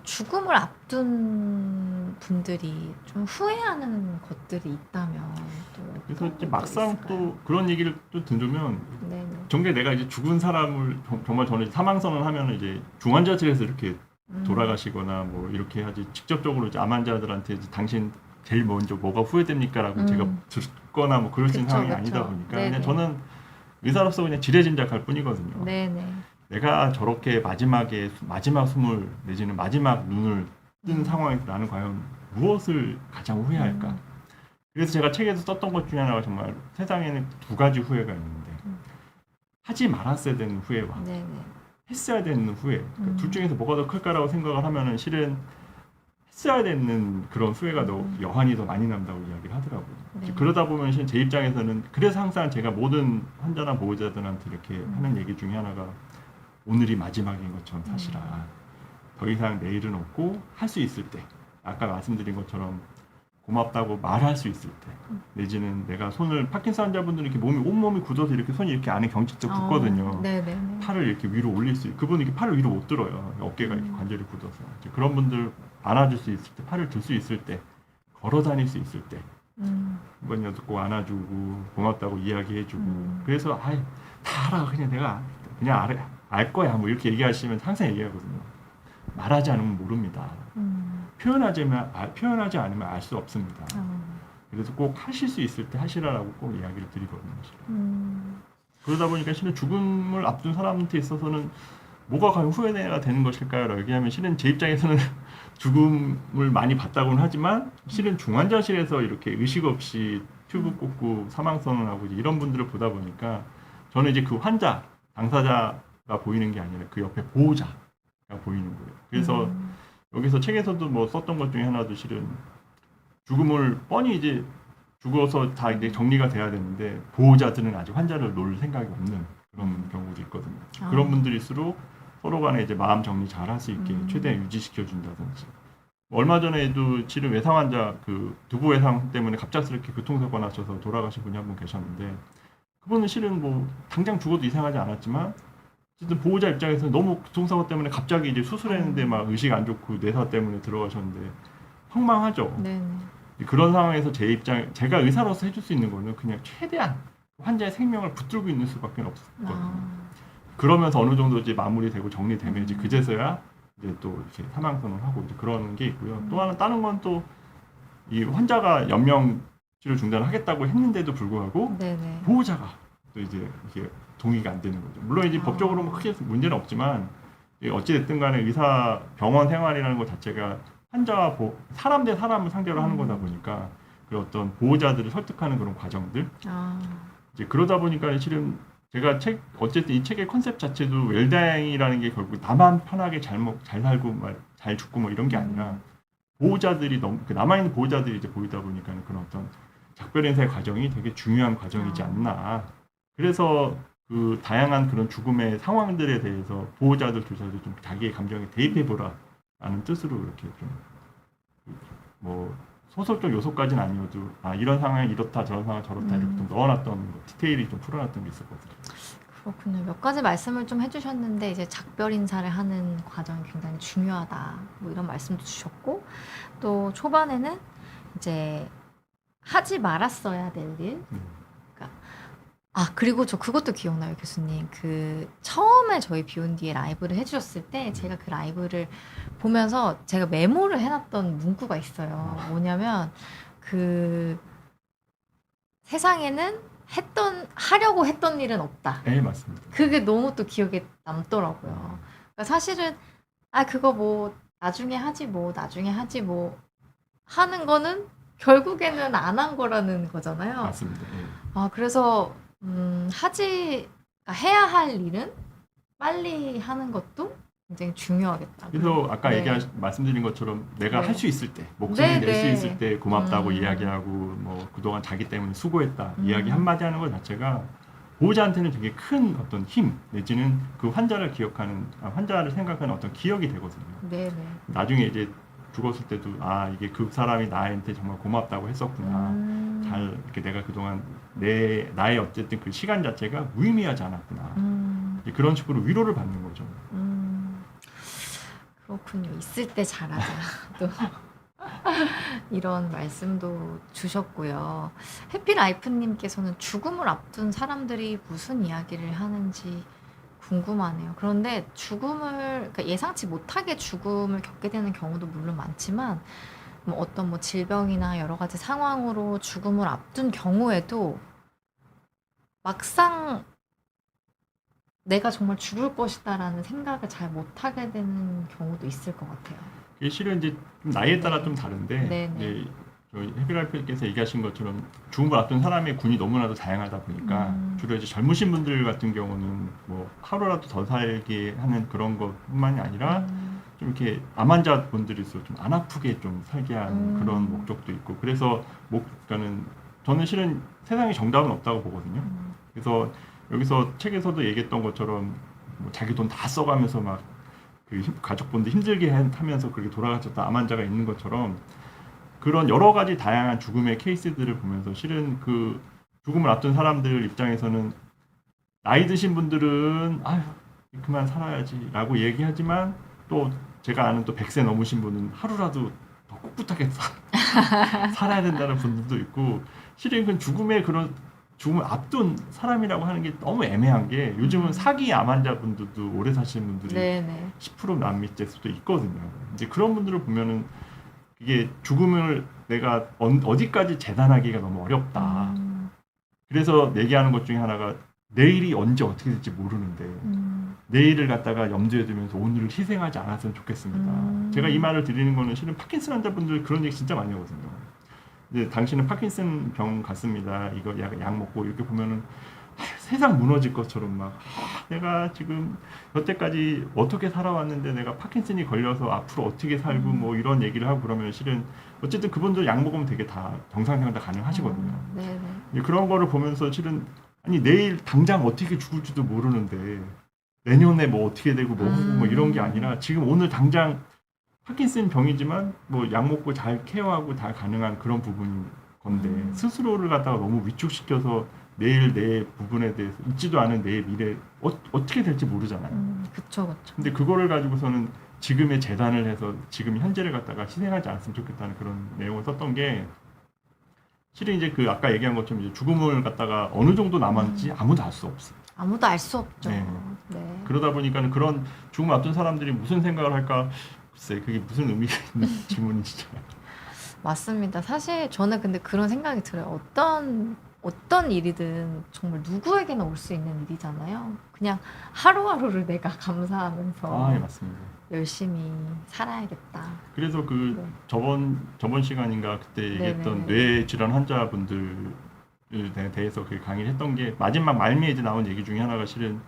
Speaker 1: 죽음을 앞둔 분들이 좀 후회하는 것들이 있다면 또
Speaker 2: 그래서
Speaker 1: 어떤
Speaker 2: 이제
Speaker 1: 것들이
Speaker 2: 막상
Speaker 1: 있을까요?
Speaker 2: 또 그런 얘기를 또 들으면
Speaker 1: 네네.
Speaker 2: 정작 내가 이제 죽은 사람을 정말 저는 사망 선언하면 이제 중환자실에서 이렇게 돌아가시거나 뭐 이렇게 하지 직접적으로 이제 암 환자들한테 이제 당신 제일 먼저 뭐가 후회됩니까라고 제가 듣거나 뭐 그럴 수 있는
Speaker 1: 그쵸,
Speaker 2: 상황이
Speaker 1: 그쵸.
Speaker 2: 아니다 보니까
Speaker 1: 네네.
Speaker 2: 그냥 저는 의사로서 그냥 지레짐작할 뿐이거든요.
Speaker 1: 네네.
Speaker 2: 내가 저렇게 마지막 숨을 내지는 마지막 눈을 뜬
Speaker 1: 음.
Speaker 2: 상황에서 나는 과연 무엇을 가장 후회할까? 그래서 제가 책에서 썼던 것 중에 하나가 정말 세상에는 두 가지 후회가 있는데 하지 말았어야 되는 후회와
Speaker 1: 네네.
Speaker 2: 했어야 되는 후회 둘 중에서 뭐가 더 클까라고 생각을 하면은 실은 했어야 되는 그런 후회가 더 여한이 더 많이 난다고 이야기를 하더라고요.
Speaker 1: 네.
Speaker 2: 그러다 보면 실은 제 입장에서는 그래서 항상 제가 모든 환자나 보호자들한테 이렇게 하는 얘기 중에 하나가 오늘이 마지막인 것처럼 사시라. 더 이상 내일은 없고 할 수 있을 때 아까 말씀드린 것처럼 고맙다고 말할 수 있을 때 내지는 내가 손을 파킨슨 환자분들은 이렇게 온몸이 굳어서 이렇게 손이 이렇게 안에 경직적 붙거든요.
Speaker 1: 네네.
Speaker 2: 팔을 이렇게 위로 올릴 수 그분은 이렇게 팔을 위로 못 들어요. 어깨가 이렇게 관절이 굳어서 이제 그런 분들 안아줄 수 있을 때 팔을 들 수 있을 때 걸어 다닐 수 있을 때 한 번이라도 꼭 안아주고 고맙다고 이야기해주고 그래서 다 알아 그냥 알 거야 뭐 이렇게 얘기하시면 항상 얘기하거든요. 말하지 않으면 모릅니다. 표현하지 않으면 알 수 없습니다. 그래서 꼭 하실 수 있을 때 하시라라고 꼭 이야기를 드리거든요. 그러다 보니까 실은 죽음을 앞둔 사람한테 있어서는 뭐가 과연 후회가 되는 것일까요? 얘기하면 실은 제 입장에서는 죽음을 많이 봤다고는 하지만 실은 중환자실에서 이렇게 의식 없이 튜브 꽂고 사망 선언하고 이런 분들을 보다 보니까 저는 이제 그 환자, 당사자가 보이는 게 아니라 그 옆에 보호자가 보이는 거예요. 그래서 여기서 책에서도 뭐 썼던 것 중에 하나도 실은 죽음을 뻔히 이제 죽어서 다 이제 정리가 돼야 되는데 보호자들은 아직 환자를 놓을 생각이 없는 그런 경우도 있거든요. 그런 분들일수록 서로 간에 이제 마음 정리 잘 할 수 있게 최대한 유지시켜 준다든지. 얼마 전에도 실은 외상 환자 그 두부 외상 때문에 갑작스럽게 교통사고 나셔서 돌아가신 분이 한 분 계셨는데 그분은 실은 뭐 당장 죽어도 이상하지 않았지만 어쨌든 보호자 입장에서는 너무 교통사고 때문에 갑자기 이제 수술했는데 막 의식 안 좋고 뇌사 때문에 들어가셨는데 황망하죠.
Speaker 1: 네네.
Speaker 2: 그런 상황에서 제가 의사로서 해줄 수 있는 거는 그냥 최대한 환자의 생명을 붙들고 있는 수밖에 없거든요. 그러면서 어느 정도 이제 마무리되고 정리되면 이제 그제서야 이제 또 이렇게 사망 선언하고 이제 그런 게 있고요. 또 하나 다른 건 또 이 환자가 연명 치료 중단을 하겠다고 했는데도 불구하고
Speaker 1: 네네.
Speaker 2: 보호자가 또 이제 이게 동의가 안 되는 거죠. 물론 이제 법적으로 뭐 크게 문제는 없지만 어찌 됐든 간에 의사 병원 생활이라는 것 자체가 환자와 사람 대 사람을 상대로 하는 거다 보니까 그런 어떤 보호자들을 설득하는 그런 과정들 이제 그러다 보니까 실은 제가 어쨌든 이 책의 컨셉 자체도 웰다잉이라는 게 결국 나만 편하게 잘 살고 잘 죽고 뭐 이런 게 아니라 보호자들이 남아있는 보호자들이 이제 보이다 보니까 그런 어떤 작별 인사의 과정이 되게 중요한 과정이지 않나. 그래서 그 다양한 그런 죽음의 상황들에 대해서 보호자들조차도 좀 자기의 감정에 대입해 보라라는 뜻으로 이렇게 좀 뭐 소설적 요소까지는 아니어도 이런 상황이 이렇다 저런 상황 저렇다 이렇게 좀 넣어놨던 디테일이 좀 풀어놨던 게 있었거든요.
Speaker 1: 그렇군요. 몇 가지 말씀을 좀 해주셨는데 이제 작별 인사를 하는 과정이 굉장히 중요하다. 뭐 이런 말씀도 주셨고 또 초반에는 이제 하지 말았어야 될 일. 그리고 저 그것도 기억나요, 교수님. 그 처음에 저희 비욘디의 라이브를 해주셨을 때 제가 그 라이브를 보면서 제가 메모를 해놨던 문구가 있어요. 뭐냐면 그 세상에는 하려고 했던 일은 없다.
Speaker 2: 네, 맞습니다.
Speaker 1: 그게 너무 또 기억에 남더라고요. 그러니까 사실은 그거 뭐 나중에 하지 뭐 하는 거는 결국에는 안 한 거라는 거잖아요.
Speaker 2: 맞습니다.
Speaker 1: 그래서 해야 할 일은 빨리 하는 것도 굉장히 중요하겠다.
Speaker 2: 그래서 아까 말씀드린 것처럼 내가 할 수 있을 때 목소리 낼 수 있을 때 고맙다고 이야기하고 뭐 그동안 자기 때문에 수고했다 이야기 한마디 하는 것 자체가 보호자한테는 되게 큰 어떤 힘 내지는 그 환자를 생각하는 어떤 기억이 되거든요.
Speaker 1: 네네.
Speaker 2: 나중에 이제 죽었을 때도 이게 그 사람이 나한테 정말 고맙다고 했었구나. 잘 이렇게 내가 그동안 나의 어쨌든 그 시간 자체가 무의미하지 않았구나. 이제 그런 식으로 위로를 받는 거죠.
Speaker 1: 그렇군요. 있을 때 잘하자. 또 이런 말씀도 주셨고요. 해피라이프님께서는 죽음을 앞둔 사람들이 무슨 이야기를 하는지 궁금하네요. 그런데 그러니까 예상치 못하게 죽음을 겪게 되는 경우도 물론 많지만 뭐 어떤 뭐 질병이나 여러 가지 상황으로 죽음을 앞둔 경우에도 막상 내가 정말 죽을 것이다라는 생각을 잘 못하게 되는 경우도 있을 것 같아요.
Speaker 2: 이게 실은 이제 좀 나이에 따라 좀 다른데
Speaker 1: 네네.
Speaker 2: 이제 저희 해피라이프께서 얘기하신 것처럼 죽음을 앞둔 사람의 군이 너무나도 다양하다 보니까 주로 이제 젊으신 분들 같은 경우는 뭐 하루라도 더 살게 하는 그런 것뿐만이 아니라 좀 이렇게 암 환자분들이서 좀 안 아프게 좀 살게 하는 그런 목적도 있고 그래서 그러니까는 저는 실은 세상에 정답은 없다고 보거든요. 그래서 여기서 책에서도 얘기했던 것처럼 뭐 자기 돈 다 써가면서 막 그 가족분들 힘들게 하면서 그렇게 돌아가셨다 암 환자가 있는 것처럼 그런 여러 가지 다양한 죽음의 케이스들을 보면서 실은 그 죽음을 앞둔 사람들 입장에서는 나이 드신 분들은 아유 그만 살아야지라고 얘기하지만 또 제가 아는 또 100세 넘으신 분은 하루라도 더 꿋꿋하게 살아야 된다는 분들도 있고 실은 그 죽음을 앞둔 사람이라고 하는 게 너무 애매한 게 요즘은 사기 암 환자분들도 오래 사시는 분들이
Speaker 1: 네네.
Speaker 2: 10% 남미일 수도 있거든요. 이제 그런 분들을 보면은 이게 죽음을 내가 어디까지 재단하기가 너무 어렵다. 그래서 얘기하는 것 중에 하나가 내일이 언제 어떻게 될지 모르는데 내일을 갖다가 염두에 두면서 오늘을 희생하지 않았으면 좋겠습니다. 제가 이 말을 드리는 거는 실은 파킨슨 환자분들 그런 얘기 진짜 많이 하거든요. 이제 당신은 파킨슨 병 같습니다. 이거 약 먹고 이렇게 보면은 세상 무너질 것처럼 막 내가 지금 여태까지 어떻게 살아왔는데 내가 파킨슨이 걸려서 앞으로 어떻게 살고 뭐 이런 얘기를 하고 그러면 실은 어쨌든 그분들 약 먹으면 되게 다 정상생활 다 가능하시거든요.
Speaker 1: 네네.
Speaker 2: 이제 그런 거를 보면서 실은 아니 내일 당장 어떻게 죽을지도 모르는데 내년에 뭐 어떻게 되고 뭐 하고 뭐 이런 게 아니라 지금 오늘 당장 파킨슨 병이지만 뭐 약 먹고 잘 케어하고 다 가능한 그런 부분인 건데 스스로를 갖다가 너무 위축시켜서 내일 내 부분에 대해서 있지도 않은 내 미래 어떻게 될지 모르잖아요.
Speaker 1: 그쵸.
Speaker 2: 근데 그거를 가지고서는 지금의 재단을 해서 지금 현재를 갖다가 희생하지 않았으면 좋겠다는 그런 내용을 썼던 게 실은 이제 그 아까 얘기한 것처럼 이제 죽음을 갖다가 어느 정도 남았는지 아무도 알 수 없어요.
Speaker 1: 아무도 알 수 없죠.
Speaker 2: 네.
Speaker 1: 네.
Speaker 2: 그러다 보니까는 그런 죽음 앞둔 사람들이 무슨 생각을 할까 글쎄 그게 무슨 의미가 있는 질문이시죠.
Speaker 1: 맞습니다. 사실 저는 근데 그런 생각이 들어요. 어떤 일이든 정말 누구에게나 올 수 있는 일이잖아요. 그냥 하루하루를 내가 감사하면서
Speaker 2: 예, 맞습니다.
Speaker 1: 열심히 살아야겠다.
Speaker 2: 그래서 그
Speaker 1: 네.
Speaker 2: 저번 시간인가 그때 얘기했던 뇌 질환 환자분들에 대해서 그 강의를 했던 게 마지막 말미에 이제 나온 얘기 중에 하나가 실은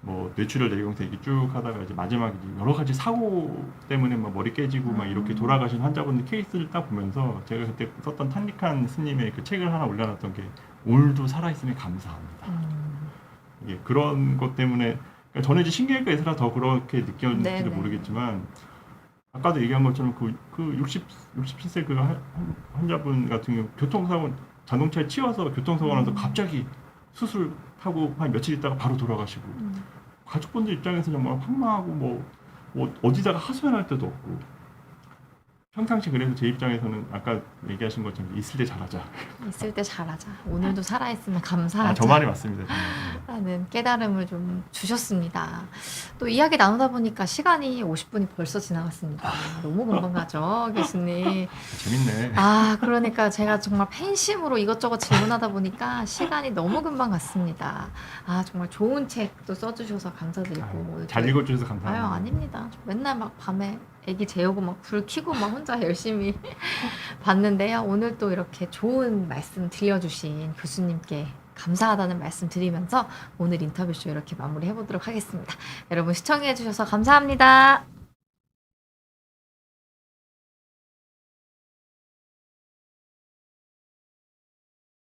Speaker 2: 뭐 뇌출혈 뇌경색 얘기 쭉 하다가 이제 마지막에 여러 가지 사고 때문에 막 머리 깨지고 막 이렇게 돌아가신 환자분들 케이스를 딱 보면서 제가 그때 썼던 탄리칸 스님의 그 책을 하나 올려놨던 게 오늘도 살아있으니 감사합니다. 예, 그런 것 때문에 그러니까 저는 이제 신경외과 의사라 더 그렇게 느꼈는지도
Speaker 1: 네네.
Speaker 2: 모르겠지만 아까도 얘기한 것처럼 그 67세 그 환자분 같은 경우 교통사고 자동차에 치여서 교통사고 나서 갑자기 수술하고 한 며칠 있다가 바로 돌아가시고 가족분들 입장에서 정말 황망하고 뭐 어디다가 하소연할 데도 없고 평상시 그래서 제 입장에서는 아까 얘기하신 것처럼 있을 때 잘하자.
Speaker 1: 있을 때 잘하자. 오늘도 살아있으면 감사하자.
Speaker 2: 저 말이 맞습니다. 정말.
Speaker 1: 라는 깨달음을 좀 주셨습니다. 또 이야기 나누다 보니까 시간이 50분이 벌써 지나갔습니다. 너무 금방 가죠, 교수님.
Speaker 2: 재밌네.
Speaker 1: 그러니까 제가 정말 팬심으로 이것저것 질문하다 보니까 시간이 너무 금방 갔습니다. 정말 좋은 책도 써주셔서 감사드리고.
Speaker 2: 잘 읽어주셔서 감사합니다.
Speaker 1: 아닙니다. 맨날 막 밤에 애기 재우고 막 불 켜고 막 혼자 열심히 봤는데요. 오늘 또 이렇게 좋은 말씀 들려주신 교수님께 감사하다는 말씀 드리면서 오늘 인터뷰쇼 이렇게 마무리해보도록 하겠습니다. 여러분 시청해주셔서 감사합니다.